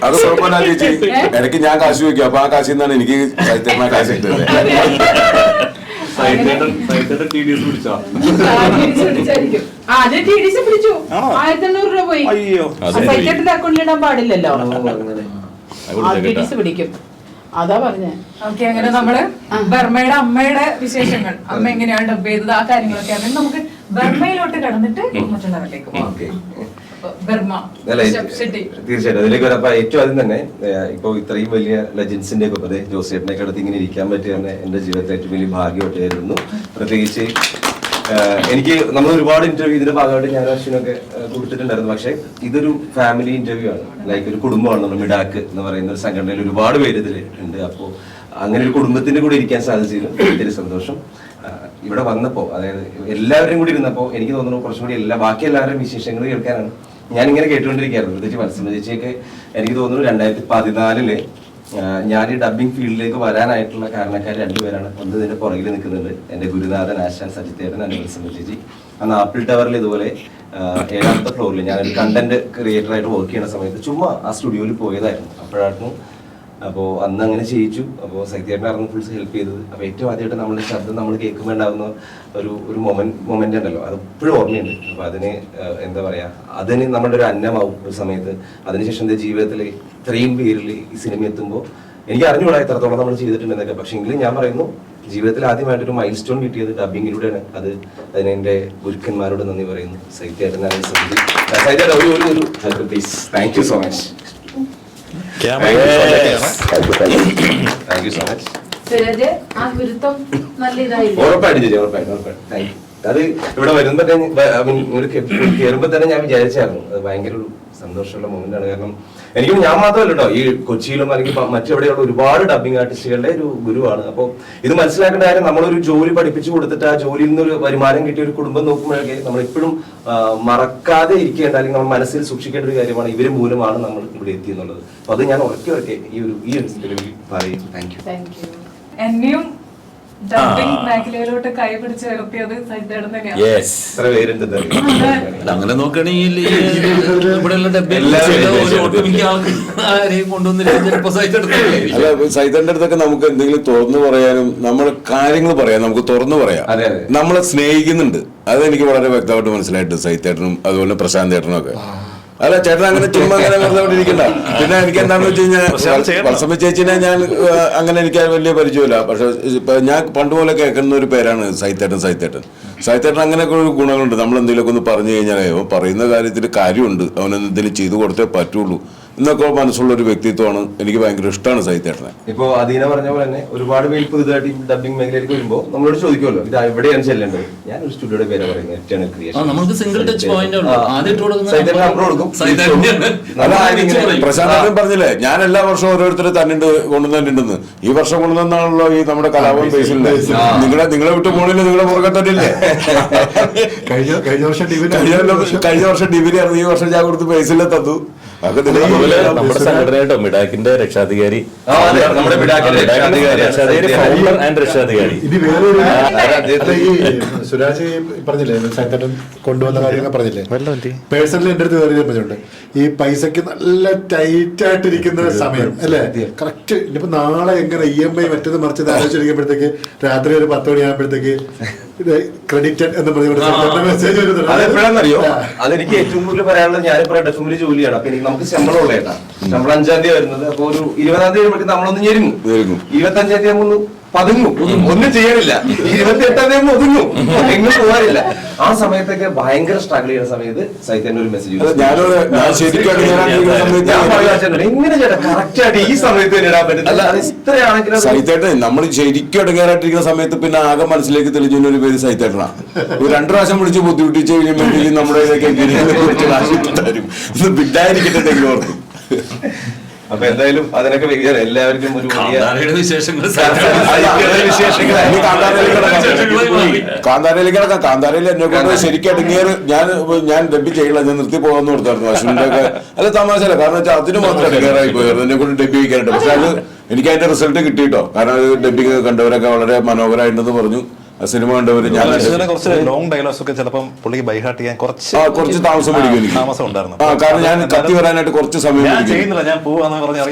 അത് കുഴപ്പമില്ല ചേച്ചി, ഇടയ്ക്ക് ഞാൻ കാശ് ചോദിക്കും, അപ്പൊ ആ കാശിൽ നിന്നാണ് എനിക്ക് സൈത്തേട്ട കാശ് കിട്ടുന്നത്. രൂപ പോയി. സൈറ്ററിന്റെ അക്കൗണ്ടിൽ ഇടാൻ പാടില്ലല്ലോ, പിടിക്കും. അതാ പറഞ്ഞേ. ഓക്കെ, അങ്ങനെ നമ്മള് ബർമ്മയുടെ അമ്മയുടെ വിശേഷങ്ങൾ, അമ്മ എങ്ങനെയാണ് ഡബ് ചെയ്തത്, ആ കാര്യങ്ങളൊക്കെ അറിയാം. നമുക്ക് ബർമ്മയിലോട്ട് കടന്നിട്ട് മറ്റുള്ളവരിലേക്ക് പോകാം. തീർച്ചയായിട്ടും അതിലേക്ക് വരാം. അപ്പൊ ഏറ്റവും ആദ്യം തന്നെ ഇപ്പൊ ഇത്രയും വലിയ ലെജൻസിന്റെ ഒക്കെ അതെ ജോസേട്ടനെ അടുത്ത് ഇങ്ങനെ ഇരിക്കാൻ പറ്റിയ തന്നെ എന്റെ ജീവിതത്തിൽ ഏറ്റവും വലിയ ഭാഗ്യമായിട്ടായിരുന്നു. പ്രത്യേകിച്ച് എനിക്ക് നമ്മൾ ഒരുപാട് ഇന്റർവ്യൂ ഇതിന്റെ ഭാഗമായിട്ട് ഞാൻ അശ്വിനൊക്കെ കൊടുത്തിട്ടുണ്ടായിരുന്നു. പക്ഷെ ഇതൊരു ഫാമിലി ഇന്റർവ്യൂ ആണ്, ലൈക്ക് ഒരു കുടുംബമാണ്. നമ്മൾ മിഡാക്ക് എന്ന് പറയുന്ന ഒരു സംഘടനയിൽ ഒരുപാട് പേര് ഇതിൽ ഉണ്ട്. അപ്പോൾ അങ്ങനെ ഒരു കുടുംബത്തിന്റെ കൂടെ ഇരിക്കാൻ സാധിച്ചതിൽ ഒത്തിരി സന്തോഷം. ഇവിടെ വന്നപ്പോൾ അതായത് എല്ലാവരും കൂടി ഇരുന്നപ്പോൾ എനിക്ക് തോന്നുന്നു കുറച്ചും കൂടി ബാക്കി എല്ലാവരുടെയും വിശേഷങ്ങൾ കേൾക്കാനാണ് ഞാനിങ്ങനെ കേട്ടുകൊണ്ടിരിക്കുകയായിരുന്നു. പ്രത്യേകിച്ച് മത്സ്യമ ചേച്ചിയൊക്കെ എനിക്ക് തോന്നുന്നു 2014 ഞാൻ ഈ ഡബ്ബിംഗ് ഫീൽഡിലേക്ക് വരാനായിട്ടുള്ള കാരണക്കാർ 2 പേരാണ്. ഒന്ന് ഇതിന്റെ പുറകിൽ നിൽക്കുന്നുണ്ട് എൻ്റെ ഗുരുനാഥൻ ആശാൻ സജിത്തേട്ടൻ, എൻ്റെ മത്സ്യമ ചേച്ചി. അന്ന് ആപ്പിൾ ടവറിൽ ഇതുപോലെ 7ാമത്തെ ഫ്ലോറിൽ ഞാനൊരു കണ്ടന്റ് ക്രിയേറ്ററായിട്ട് വർക്ക് ചെയ്യുന്ന സമയത്ത് ചുമ്മാ ആ സ്റ്റുഡിയോയിൽ പോയതായിരുന്നു. അപ്പോഴായിരുന്നു അപ്പോൾ അന്ന് അങ്ങനെ ചെയ്യിച്ചു. അപ്പോൾ സൈത്തേട്ടനായിരുന്നു ഫുൾ ഹെൽപ്പ് ചെയ്തത്. അപ്പോൾ ഏറ്റവും ആദ്യമായിട്ട് നമ്മുടെ ശബ്ദം നമ്മൾ കേൾക്കുമ്പോൾ ഉണ്ടാകുന്ന ഒരു മൊമെന്റ് ഉണ്ടല്ലോ, അത് ഇപ്പോഴും ഓർമ്മയുണ്ട്. അപ്പോൾ അതിന് എന്താ പറയുക, അതിന് നമ്മുടെ ഒരു അന്നമാവും ഒരു സമയത്ത്. അതിനുശേഷം എൻ്റെ ജീവിതത്തിൽ ഇത്രയും പേരിൽ ഈ സിനിമ എത്തുമ്പോൾ എനിക്ക് അറിഞ്ഞുകൂടാ എത്രത്തോളം നമ്മൾ ചെയ്തിട്ടുണ്ടെന്നൊക്കെ. പക്ഷേ എങ്കിലും ഞാൻ പറയുന്നു, ജീവിതത്തിൽ ആദ്യമായിട്ടൊരു മൈൽ സ്റ്റോൺ കിട്ടിയത് ഡബ്ബിങ്ങിലൂടെയാണ്. അതിന് എൻ്റെ ഗുരുക്കന്മാരോട് നന്ദി പറയുന്നു. സൈത്തേട്ടനായ സൈത്തേട്ടൻ ഒരു please. Thank you so much. അത് ഇവിടെ വരുമ്പോ കയറുമ്പോ തന്നെ ഞാൻ വിചാരിച്ചായിരുന്നു അത് ഭയങ്കര ഒരു സന്തോഷമുള്ള മൊമെന്റ് ആണ്. കാരണം എനിക്ക് ഞാൻ മാത്രമല്ല കേട്ടോ, ഈ കൊച്ചിയിലും അല്ലെങ്കിൽ മറ്റെവിടെയുള്ള ഒരുപാട് ഡബ്ബിംഗ് ആർട്ടിസ്റ്റുകളുടെ ഒരു ഗുരുവാണ്. അപ്പോൾ ഇത് മനസ്സിലാക്കേണ്ട കാര്യം, നമ്മളൊരു ജോലി പഠിപ്പിച്ചു കൊടുത്തിട്ട് ആ ജോലിയിൽ നിന്നൊരു വരുമാനം കിട്ടിയ ഒരു കുടുംബം നോക്കുമ്പോഴൊക്കെ നമ്മളെപ്പോഴും മറക്കാതെ ഇരിക്കേണ്ട അല്ലെങ്കിൽ നമ്മൾ മനസ്സിൽ സൂക്ഷിക്കേണ്ട ഒരു കാര്യമാണ് ഇവര് മൂലമാണ് നമ്മൾ ഇവിടെ എത്തിയെന്നുള്ളത്. അപ്പൊ അത് ഞാൻ ഉറക്കെ ഈ ഒരു പറയും. Thank you. എന്നെയും ഡബിംഗ് മേഖലയിലോട്ട് കൈപിടിച്ച് ഉയർത്തിയത് സൈത്തേടൻ തന്നെയാണ്. എത്ര പേരുണ്ട് അങ്ങനെ നോക്കുകയാണെങ്കിൽ ഇവിടെയുള്ള ഒട്ടുമിക്ക ആരെയും കൊണ്ടുവന്നില്ല ചിലപ്പോ സൈതന്റെ അടുത്തൊക്കെ നമുക്ക് എന്തെങ്കിലും തുറന്നു പറയാനും നമ്മൾ കാര്യങ്ങൾ പറയാം, നമുക്ക് തുറന്നു പറയാം. നമ്മളെ സ്നേഹിക്കുന്നുണ്ട്, അതെനിക്ക് വളരെ വ്യക്തമായിട്ട് മനസ്സിലായിട്ട് സൈത്തേട്ടനും അതുപോലെ പ്രശാന്ത് ചേട്ടനും ഒക്കെ. അല്ല ചേട്ടൻ അങ്ങനെ ചുമ്മാ അങ്ങനെ വെറുതെ ഇരിക്കണ്ട. പിന്നെ എനിക്ക് എന്താണെന്ന് വെച്ച് കഴിഞ്ഞാൽ വത്സമ്മ ചേച്ചിനെ ഞാൻ അങ്ങനെ എനിക്ക് വലിയ പരിചയമില്ല. പക്ഷെ ഇപ്പൊ ഞാൻ പണ്ട് പോലെ കേൾക്കുന്ന ഒരു പേരാണ് സൈത്തേട്ടൻ അങ്ങനെയൊക്കെ ഒരു ഗുണങ്ങളുണ്ട്. നമ്മൾ എന്തെങ്കിലുമൊക്കെ ഒന്ന് പറഞ്ഞു കഴിഞ്ഞാൽ അവൻ പറയുന്ന കാര്യത്തിൽ കാര്യമുണ്ട്, അവനെന്തെങ്കിലും ചെയ്തു കൊടുത്തേ പറ്റുള്ളൂ എന്നൊക്കെ മനസ്സുള്ള ഒരു വ്യക്തിത്വമാണ്. എനിക്ക് ഭയങ്കര ഇഷ്ടമാണ് സൈത്തേട്ടനെ. ഇപ്പൊ അദീന പറഞ്ഞ പോലെ തന്നെ ഒരുപാട് പേര് പുതുതായിട്ട് ഈ ഡബിംഗ് മേഖലയിലേക്ക് വരുമ്പോൾ നമ്മളോട് ചോദിക്കുമല്ലോ ഇത് എവിടെയാണ് ചെല്ലേണ്ടത്. ഞാൻ ഒരു സ്റ്റുഡിയോയുടെ പേര് പറയുന്നത് എറ്റേണൽ ക്രിയേഷൻ. നമുക്ക് സിംഗിൾ ടച്ച് പോയിന്റ് പ്രശാന്തൻ പറഞ്ഞില്ലേ, ഞാൻ എല്ലാ വർഷവും ഓരോരുത്തർ തന്നിട്ട് കൊണ്ടുവന്നിട്ടുണ്ടെന്ന്. ഈ വർഷം കൊണ്ടുവന്നാണല്ലോ ഈ നമ്മുടെ കലാഭവൻ ബേസിലെ നിങ്ങളെ വിട്ട് പോണില്ല, നിങ്ങളെ പുറകെ തന്നെയില്ലേ. കഴിഞ്ഞ വർഷം ഡിഗ്രി അറിഞ്ഞു, ഈ വർഷം ഞാൻ കൊടുത്ത് ബേസിലെ തന്നു. നമ്മുടെ സംഘടനയായിട്ടോ മിഡാക്കിന്റെ രക്ഷാധികാരി, രക്ഷാധികാരി. സുരാജ് പറഞ്ഞില്ലേ സൈത്തേട്ടൻ കൊണ്ടുവന്ന കാര്യങ്ങൾ പറഞ്ഞില്ലേ, പേഴ്സണലി എന്റെ അടുത്ത് വേറെ പറഞ്ഞിട്ടുണ്ട്. ഈ പൈസക്ക് നല്ല ടൈറ്റ് ആയിട്ടിരിക്കുന്ന സമയം അല്ലേ, കറക്റ്റ്. ഇനിയിപ്പോ നാളെ എങ്ങനെ EMI മറ്റേത് മറിച്ചത് ആലോചിച്ചിരിക്കുമ്പോഴത്തേക്ക് രാത്രി ഒരു 10 മണിയാകുമ്പോഴത്തേക്ക് ക്രെഡിറ്റഡ് എന്ന് പറഞ്ഞ മെസ്സേജ് വരുന്നുണ്ട്. അതെപ്പോഴാണെന്നറിയോ, അതെനിക്ക് ഏറ്റവും കൂടുതൽ പറയാനുള്ളത്, ഞാനിപ്പോ ഡെഫിനറ്റ് ജോലിയാണ്. അപ്പൊ നമുക്ക് ശമ്പളം ഉള്ളേട്ടാ, ശമ്പളം 5-ാം തീയതി വരുന്നത്. അപ്പൊ ഒരു 20-ാം തീയതി വരുമ്പോഴേക്കും നമ്മളൊന്ന് ഞെരുങ്ങും, 25-ാം തീയതി ആകുമ്പോൾ പതുങ്ങും, ഒന്നും ചെയ്യാനില്ല. 28-ാം തീയതി ഒതുങ്ങും, എങ്ങും പോകാനില്ല. ആ സമയത്തൊക്കെ ഭയങ്കര സ്ട്രഗിൾ ചെയ്യുന്ന സമയത്ത് സൈത്തേന്റെ ഒരു മെസ്സേജ് എങ്ങനെ ചേട്ടാ കറക്റ്റ് ആയിട്ട് ഈ സമയത്ത് തന്നെ ഇടാൻ പറ്റുന്നില്ല. ഇത്രയാണെങ്കിലും സൈത്തേട്ടൻ നമ്മൾ ശരിക്കും ഇടങ്ങേറായിട്ടിരിക്കുന്ന സമയത്ത് പിന്നെ ആകെ മനസ്സിലേക്ക് തെളിഞ്ഞ ഒരു പേര് സൈത്തേട്ടനാണ്. 2 പ്രാവശ്യം വിളിച്ച് ബുദ്ധിമുട്ടിച്ച് കഴിയുമ്പോഴത്തേക്കും നമ്മുടെ ബിഡായിരിക്കട്ടെങ്കിലും ഓർക്കും. അപ്പൊ എന്തായാലും അതിനൊക്കെ എല്ലാവർക്കും ഒരു കാന്താരയിലേക്ക് കിടക്കാം. കാന്താരയിൽ എന്നെ കൊണ്ട് ശരിക്കും ഇടങ്ങേറ് ഞാൻ ഡബ് ചെയ്യില്ല, ഞാൻ നിർത്തി പോകാന്ന് കൊടുത്തായിരുന്നു അശ്വിന്റെ ഒക്കെ. അല്ല തമാശല്ല, കാരണം വെച്ചാൽ അതിന് മാത്രം ഇടങ്ങേറായി പോയായിരുന്നു എന്നെ കൊണ്ട് ഡബ് ചെയ്യിക്കാനായിട്ട്. പക്ഷെ അത് എനിക്ക് അതിന്റെ റിസൾട്ട് കിട്ടിയിട്ടോ, കാരണം അത് ഡബിങ് കണ്ടവരൊക്കെ വളരെ മനോഹരമായിട്ടുണ്ടെന്ന് പറഞ്ഞു. സിനിമ കണ്ടവര് ഞാൻ കുറച്ച് ലോങ് ഡയലോഗ്സ് ഒക്കെ ചിലപ്പോൾ പുള്ളിക്ക് ബൈഹാർട്ട് ചെയ്യാൻ കുറച്ച് താമസം പിടിക്കും എനിക്ക്. താമസം ഉണ്ടായിരുന്നു. കാരണം ഞാൻ കത്തി വരാനായിട്ട് കുറച്ച് സമയം ചെയ്യുന്നില്ല, ഞാൻ പോവാന്ന് പറഞ്ഞ്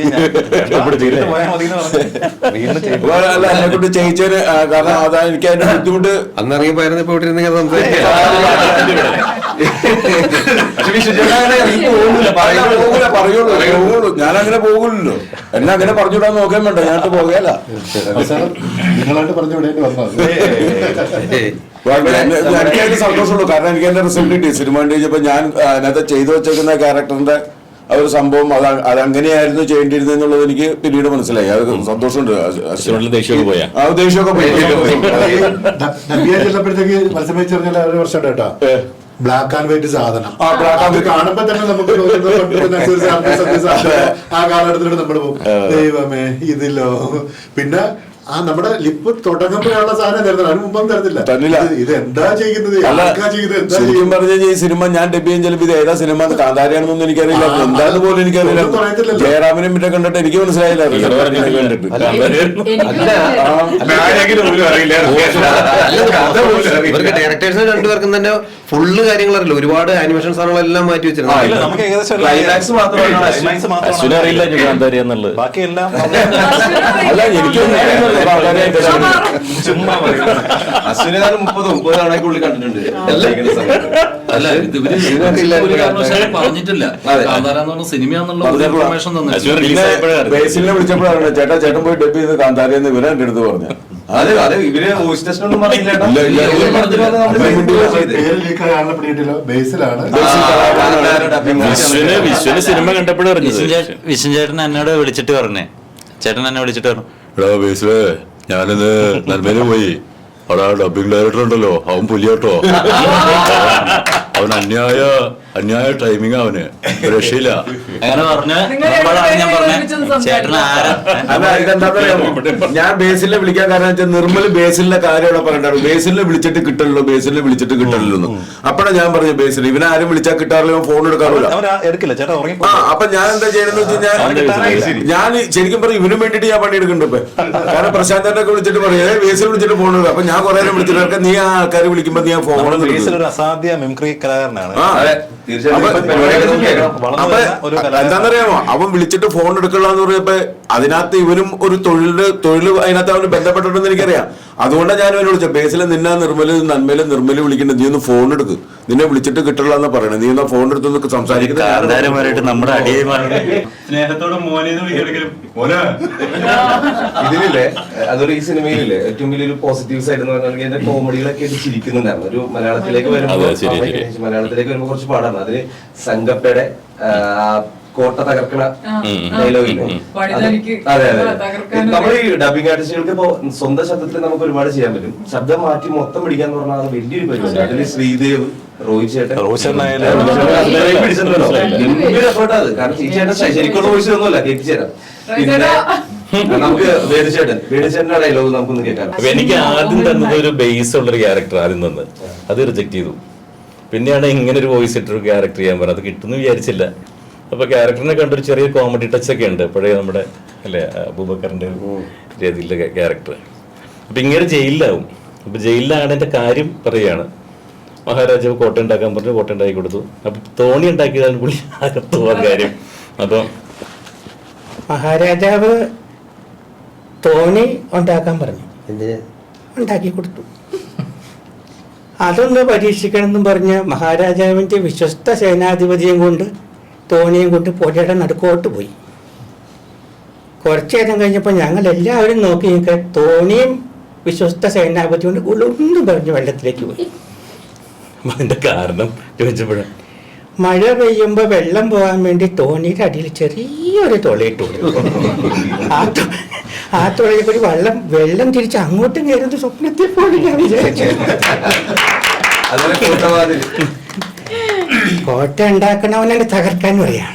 അല്ല എന്നെ കൊണ്ട് ചെയ്യിച്ചതിന്. കാരണം അതാ എനിക്ക് അതിന്റെ ബുദ്ധിമുട്ട്. അന്നിറങ്ങി പോയിരുന്ന പറയുള്ളൂ, ഞാൻ അങ്ങനെ പോകില്ലല്ലോ. എന്നെ അങ്ങനെ പറഞ്ഞുവിടാൻ നോക്കാൻ വേണ്ട, ഞാനിട്ട് പോകല. നിങ്ങളായിട്ട് പറഞ്ഞു വിടേണ്ടി വന്നത്. എനിക്കതിന് സന്തോഷമുള്ളൂ, കാരണം എനിക്ക് എന്റെ റിസൾട്ട് കിട്ടി. സിനിമ കണ്ടു കഴിഞ്ഞപ്പോ ഞാൻ അതിനകത്ത് ചെയ്തു വെച്ചേക്കുന്ന ക്യാരക്ടറിന്റെ ആ ഒരു സംഭവം അതങ്ങനെയായിരുന്നു ചെയ്യേണ്ടിയിരുന്നത് എന്നുള്ളത് എനിക്ക് പിന്നീട് മനസ്സിലായി. അത് സന്തോഷമുണ്ട്. ദേഷ്യമൊക്കെ പോയി ചെന്നപ്പോഴത്തേക്ക് മത്സരിച്ച് പറഞ്ഞാൽ 1 വർഷം കേട്ടോ. ബ്ലാക്ക് ആൻഡ് വൈറ്റ് സാധനം കാണുമ്പോ തന്നെ നമുക്ക് ആ കാലഘട്ടത്തിലൂടെ നമ്മൾ പോകും. ദൈവമേ ഇതിലോ. പിന്നെ ആ നമ്മുടെ ലിപ്പ് തുടങ്ങുമ്പോഴുള്ള സാധനം തരുന്നത്, അതിന് മുമ്പും തരുന്നില്ല. ഇത് എന്താ ചെയ്യുന്നത്, ശരിക്കും പറഞ്ഞു കഴിഞ്ഞാൽ ഈ സിനിമ ഞാൻ ഡബ് ചെയ്യാൻ ചിലപ്പോൾ ഇത് ഏതാ സിനിമ കാന്താരയാണെന്നൊന്നും എനിക്കറിയില്ല, എന്താന്ന് പോലും എനിക്കറിയില്ല. ജയറാമിനെ മറ്റേ കണ്ടിട്ട് എനിക്ക് മനസ്സിലായില്ല. ഇവർക്ക് ഡയറക്ടേഴ്സിന് 2 പേർക്കും തന്നെ ഫുള്ള് കാര്യങ്ങൾ അറിയില്ല. ഒരുപാട് ആനിമേഷൻ സാധനങ്ങളെല്ലാം മാറ്റി വെച്ചിരുന്നു. അറിയില്ല കാന്താരി എന്നുള്ളത്. ബാക്കിയെല്ലാം അല്ല എനിക്കൊന്നും അശ്വിനാണ് 30 തവണയ്ക്കുള്ളിൽ കണ്ടിട്ടുണ്ട്. അല്ല പറഞ്ഞിട്ടില്ല ബേസിലിനെ വിളിച്ചപ്പോഴാണ് ചേട്ടൻ പോയി ഡബ് ചെയ്ത് കാന്താരെന്ന് ഇവരെ എന്റെ അടുത്ത് പറഞ്ഞു. ഇവര് വോയിസ് ടെസ്റ്റ് ഒന്നും പറഞ്ഞില്ല. വിശ്വന് സിനിമ കണ്ടപ്പോഴും വിഷ്ണു ചേട്ടൻ എന്നോട് വിളിച്ചിട്ട് പറഞ്ഞു, എടാ ബേസിലെ ഞാനിന്ന് നന്മേന് പോയി, അവിടെ ഡബിംഗ് ഡയറക്ടർ ഉണ്ടല്ലോ അവൻ പുലിയാട്ടോ, അവൻ അന്യായ അന്യായ ടൈമിങ് അവന് രക്ഷയില്ല. അങ്ങനെ പറഞ്ഞ ഞാൻ പറഞ്ഞ ചേട്ടൻ ആരാ അല്ല ഇതെന്താണെന്നറിയാമോ, ഞാൻ ബേസിലെ വിളിക്കാൻ കാരണം വെച്ചാൽ നിർമ്മല് ബേസിലെ കാര്യം ഇവിടെ പറയണ്ടായിരുന്നു. ബേസിലെ വിളിച്ചിട്ട് കിട്ടണല്ലോ, ബേസിലെ വിളിച്ചിട്ട് കിട്ടണല്ലോ. അപ്പഴാണ് ഞാൻ പറഞ്ഞു ബേസിൽ ഇവനെ ആരും വിളിച്ചാൽ കിട്ടാറില്ല, ഫോൺ എടുക്കാറില്ല. അപ്പൊ ഞാൻ എന്താ ചെയ്യണമെന്ന് വെച്ചാൽ ഞാൻ ശരിക്കും പറയും ഇവനും വേണ്ടിട്ട് ഞാൻ പണിയെടുക്കുന്നുണ്ട് ഇപ്പൊ. കാരണം പ്രശാന്തനെ ഒക്കെ വിളിച്ചിട്ട് പറയും ബേസിൽ വിളിച്ചിട്ട് ഫോൺ എടുക്കുക. അപ്പൊ ഞാൻ കുറെ നേരം വിളിച്ചിട്ട് നീ ആ ആൾക്കാർ വിളിക്കുമ്പോ നീ ആ ഫോൺ അസാധ്യ മിമിക്രി കലാകാരനാണ്. എന്താണെന്നറിയാമോ, അവൻ വിളിച്ചിട്ട് ഫോൺ എടുക്കണമെന്ന് പറഞ്ഞപ്പോ അതിനകത്ത് ഇവനും ഒരു തൊഴിൽ അതിനകത്ത് അവന് ബന്ധപ്പെട്ടിട്ടുണ്ടെന്ന് എനിക്കറിയാം. അതുകൊണ്ടാണ് ഞാൻ അവനെ വിളിച്ചത്. ബേസിലെ നിന്നെ നിർമ്മല് വിളിക്കണ്ട, നീ ഒന്ന് ഫോൺ എടുക്ക്, നിന്നെ വിളിച്ചിട്ട് കിട്ടുള്ള എന്ന് പറയണേ, നീ എന്നാ ഫോൺ എടുത്ത് സംസാരിക്കുന്നത്. നമ്മുടെ സ്നേഹത്തോടെ ഇതിലില്ലേ അതൊരു ഈ സിനിമയിലില്ലേ ഏറ്റവും വലിയൊരു പോസിറ്റീവ് സൈഡ് എന്ന് പറഞ്ഞാൽ എന്റെ കോമഡികളൊക്കെ ചിരിക്കുന്നുണ്ടായിരുന്നു. ഒരു മലയാളത്തിലേക്ക് വരുമ്പോൾ കുറച്ച് പാടാണ്. അതിന് സംഗപ്പയുടെ കോട്ട തകർക്കണ ഡയലോഗില്ലേ, അതെ അതെ. നമ്മൾ ഈ ഡബിംഗ് ആർട്ടിസ്റ്റുകൾക്ക് ഇപ്പൊ സ്വന്തം ശബ്ദത്തിൽ നമുക്ക് ഒരുപാട് ചെയ്യാൻ പറ്റും. ശബ്ദം മാറ്റി മൊത്തം പിടിക്കാന്ന് പറഞ്ഞാൽ അത് വലിയൊരു പരിപാടി. അതില് ശ്രീദേവ്, രോഹിത് ചേട്ടൻ പിടിച്ചിട്ടുണ്ടല്ലോ, ഗംഭീര എഫേർട്ട് അത്. കാരണം ഈ ചേട്ടൻ ശരിക്കുള്ള വോയിസ് ഒന്നുമല്ല കേൾപ്പിച്ചേരാം. പിന്നെ നമുക്ക് വേടിച്ചേട്ടന്റെ ഡയലോഗ് നമുക്കൊന്ന് കേൾക്കാം. എനിക്ക് ആദ്യം തന്നത് ഒരു ബേസ് ഉള്ളൊരു ക്യാരക്ടർ ആദ്യം തന്നത്, അത് റിജക്ട് ചെയ്തു. പിന്നെയാണ് ഇങ്ങനെ ഒരു വോയിസ് ഇട്ടൊരു ക്യാരക്ടർ ചെയ്യാൻ പറഞ്ഞത്. അത് കിട്ടുമെന്ന് വിചാരിച്ചില്ല. അപ്പൊ ക്യാരക്ടറിനെ കണ്ടൊരു ചെറിയ കോമഡി ടച്ച് ഒക്കെ ഉണ്ട് പഴയ നമ്മുടെ അല്ലെ അബൂബക്കറിന്റെ രീതിയിലെ ക്യാരക്ടർ. അപ്പൊ ഇങ്ങനെ ജയിലിലാവും. അപ്പൊ ജയിലിലാണ് എന്റെ കാര്യം പറയുകയാണ്. മഹാരാജാവ് കോട്ട ഉണ്ടാക്കാൻ പറഞ്ഞു, കോട്ട ഉണ്ടാക്കി കൊടുത്തു. അപ്പൊ തോണി ഉണ്ടാക്കിയതാണ് പുള്ളി അകത്ത് പോകാൻ കാര്യം. അപ്പൊ മഹാരാജാവ് തോണി ഉണ്ടാക്കാൻ പറഞ്ഞു, ഉണ്ടാക്കി കൊടുത്തു. അതൊന്ന് പരീക്ഷിക്കണമെന്നും പറഞ്ഞ് മഹാരാജാവിൻ്റെ വിശ്വസ്ത സേനാധിപതിയും കൊണ്ട് തോണിയും കൊണ്ട് പുഴയുടെ നടുക്കോട്ട് പോയി. കുറച്ചു നേരം കഴിഞ്ഞപ്പോൾ ഞങ്ങൾ എല്ലാവരും നോക്കി നിൽക്കാൻ തോണിയും വിശ്വസ്ത സേനാപതി കൊണ്ട് ഉളുന്നും പറഞ്ഞ് വെള്ളത്തിലേക്ക് പോയി. അതിന്റെ കാരണം ചോദിച്ചപ്പോഴാണ് മഴ പെയ്യുമ്പോൾ വെള്ളം പോകാൻ വേണ്ടി തോണിയുടെ അടിയിൽ ചെറിയൊരു തുളയിട്ട് കൊടുത്തു. ആ തുളയിൽ കൂടി വെള്ളം തിരിച്ച് അങ്ങോട്ടും കയറുന്നത് സ്വപ്നത്തിൽ പോലും ഞാൻ വിചാരിച്ചു. കോട്ട ഉണ്ടാക്കണവനെ തകർക്കാനും അറിയാം.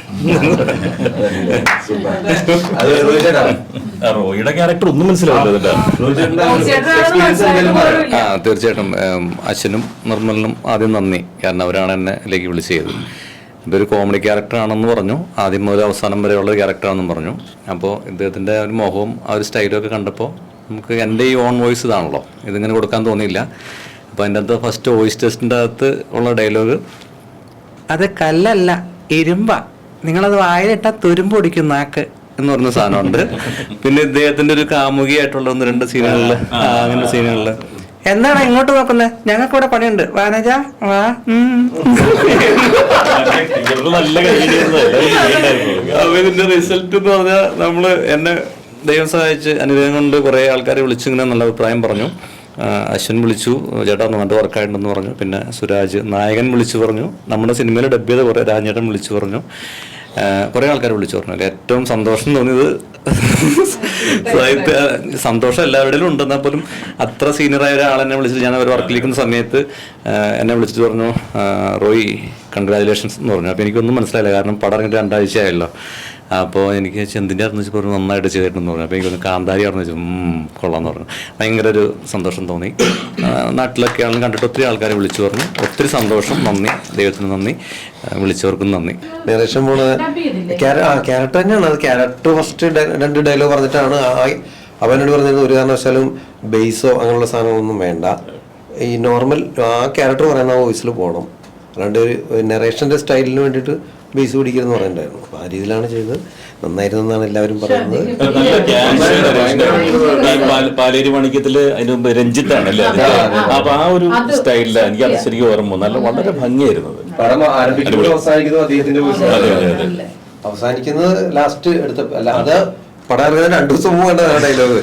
റോയിയുടെ ക്യാരക്ടർ ഒന്നും മനസ്സിലാവില്ല. തീർച്ചയായിട്ടും അശ്വനും നിർമ്മലിനും ആദ്യം നന്ദി. കാരണം അവരാണ് എന്നെ ഇതിലേക്ക് വിളിച്ച് ചെയ്തത്. ഇതൊരു കോമഡി ക്യാരക്ടറാണെന്ന് പറഞ്ഞു, ആദ്യം മുതൽ അവസാനം വരെയുള്ള ഒരു ക്യാരക്ടറാണെന്നും പറഞ്ഞു. അപ്പോൾ ഇദ്ദേഹത്തിൻ്റെ ഒരു മുഖവും ആ ഒരു സ്റ്റൈലും ഒക്കെ കണ്ടപ്പോൾ നമുക്ക് എൻ്റെ ഈ ഓൺ വോയിസ് ഇതാണല്ലോ, ഇതിങ്ങനെ കൊടുക്കാൻ തോന്നിയില്ല. അപ്പോൾ അതിൻ്റെ അകത്ത് ഫസ്റ്റ് വോയിസ് ടെസ്റ്റിൻ്റെ അകത്ത് ഉള്ള ഡയലോഗ്, അത് കല്ലല്ല ഇരുമ്പ, നിങ്ങളത് വായിലിട്ടാൽ തുരുമ്പ് പൊടിക്കും നാക്ക് എന്ന് പറഞ്ഞ സാധനമുണ്ട്. പിന്നെ ഇദ്ദേഹത്തിൻ്റെ ഒരു കാമുകിയായിട്ടുള്ള 1-2 സീനുകളിൽ, അങ്ങനത്തെ സീനുകളിൽ എന്താണ് ഇങ്ങോട്ട് നോക്കുന്നത്, ഞങ്ങൾക്ക് ഇവിടെ പണിയുണ്ട്, വാനജ വാ. അപ്പൊ ഇതിന്റെ റിസൾട്ട് എന്ന് പറഞ്ഞാൽ നമ്മള് എന്നെ ദൈവം സഹായിച്ച് അനുഗ്രഹം കൊണ്ട് കുറെ ആൾക്കാരെ വിളിച്ചിങ്ങനെ നല്ല അഭിപ്രായം പറഞ്ഞു. അശ്വിൻ വിളിച്ചു, ചേട്ടാ നന്നായിട്ട് വർക്കായിട്ടുണ്ടെന്ന് പറഞ്ഞു. പിന്നെ സുരാജ് നായകൻ വിളിച്ചു പറഞ്ഞു. നമ്മുടെ സിനിമയിൽ ഡബ് ചെയ്ത കുറെ രാജേട്ടൻ വിളിച്ചു പറഞ്ഞു. കുറെ ആൾക്കാർ വിളിച്ചു പറഞ്ഞു. ഏറ്റവും സന്തോഷം തോന്നിയത് സന്തോഷം എല്ലാവരുടെയും ഉണ്ടെന്നാൽ പോലും അത്ര സീനിയറായ ഒരാളെന്നെ വിളിച്ചിട്ട് ഞാൻ അവർ വർക്കിലിരിക്കുന്ന സമയത്ത് എന്നെ വിളിച്ചിട്ട് പറഞ്ഞു, റോയി കൺഗ്രാജുലേഷൻസ് എന്ന് പറഞ്ഞു. അപ്പോൾ എനിക്കൊന്നും മനസ്സിലായില്ല, കാരണം പടം ഇറങ്ങിയിട്ട് 2 ആഴ്ചയായല്ലോ. അപ്പോൾ എനിക്ക് ചെന്തിൻ്റെ ആണെന്ന് വെച്ചാൽ പറഞ്ഞു നന്നായിട്ട് ചെയ്തിട്ടുണ്ടെന്ന് പറഞ്ഞു. അപ്പോൾ എനിക്കൊന്ന് കാന്താരി ആണെന്ന് വെച്ചാൽ കൊള്ളാമെന്ന് പറഞ്ഞു. ഭയങ്കര ഒരു സന്തോഷം തോന്നി. നാട്ടിലൊക്കെ ആണെങ്കിലും കണ്ടിട്ട് ഒത്തിരി ആൾക്കാരെ വിളിച്ചു പറഞ്ഞു. ഒത്തിരി സന്തോഷം, നന്ദി, ദൈവത്തിന് നന്ദി, വിളിച്ചവർക്കും നന്ദി. ഡയറക്ഷൻ പോണത് ക്യാരക്ടർ തന്നെയാണ്. അത് ക്യാരക്ടർ ഫസ്റ്റ് 2 ഡയലോഗ് പറഞ്ഞിട്ടാണ് അവനോട് പറഞ്ഞത് ഒരു കാരണവശാലും ബേസോ അങ്ങനെയുള്ള സാധനങ്ങളൊന്നും വേണ്ട, ഈ നോർമൽ ആ ക്യാരക്ടർ പറയുന്ന വോയിസിൽ പോകണം, അല്ലാണ്ട് ഒരു നെറേഷൻ്റെ സ്റ്റൈലിന് വേണ്ടിയിട്ട് ബേസ് പിടിക്കരുതെന്ന് പറയുന്നുണ്ടായിരുന്നു. അപ്പോൾ ആ രീതിയിലാണ് ചെയ്തത്. നന്നായിരുന്നു എന്നാണ് എല്ലാവരും പറയുന്നത്. പാലേരി മണിക്കത്തില് അതിന് മുമ്പ് രഞ്ജിത്താണല്ലേ, അപ്പൊ ആ ഒരു സ്റ്റൈലില് എനിക്ക് അത് ശരിക്കും ഓർമ്മ നല്ല വളരെ ഭംഗിയായിരുന്നത്. അവസാനിക്കുന്നത് ലാസ്റ്റ് എടുത്ത അല്ല, അത് പടം ഇറങ്ങുന്ന 2 ദിവസം മുമ്പ് കണ്ട ഡയലോഗ്.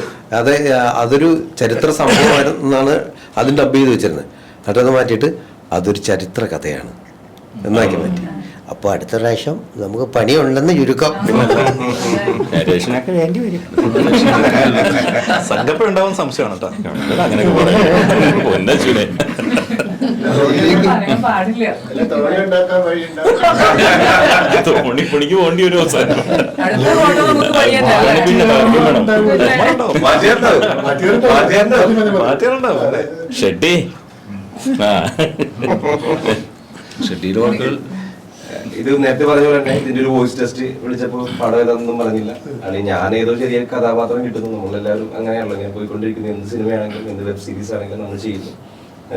അതൊരു ചരിത്ര സംഭവമാണെന്നാണ് അതിന് ഡബ് ചെയ്ത് വെച്ചിരുന്നത്. എന്നിട്ടത് മാറ്റിയിട്ട് അതൊരു ചരിത്ര കഥയാണ് എന്നാക്കി മാറ്റി. അപ്പോൾ അടുത്ത പ്രാവശ്യം നമുക്ക് പണിയുണ്ടെന്ന് ചുരുക്കം. വേണ്ടി വരും. സംഘപ്പം ഉണ്ടാവും സംശയമാണ് കേട്ടോ. പറയാൻ പാടില്ല. തോണിപ്പണിക്ക് പോകേണ്ടി വരും അവസാനം. അടുത്ത ഫോട്ടോ നമുക്ക് പണിയല്ലേ? ഷെട്ടി ഷെട്ടിയുടെ വാക്കുകൾ ഇത് നേരത്തെ പറഞ്ഞ പോലെ തന്നെ ഇതിന്റെ ഒരു വോയിസ് ടെസ്റ്റ് വിളിച്ചപ്പോൾ പടം ഏതാണെന്നും പറഞ്ഞില്ല. അല്ലെങ്കിൽ ഞാൻ ഏതോ ചെറിയ കഥാപാത്രം കിട്ടുന്നു. നമ്മളെല്ലാവരും അങ്ങനെയാണല്ലോ. ഞാൻ പോയിക്കൊണ്ടിരിക്കുന്ന എന്ത് സിനിമയാണെങ്കിലും എന്ത് വെബ് സീരീസ് ആണെങ്കിലും നമ്മൾ ചെയ്യുന്നു.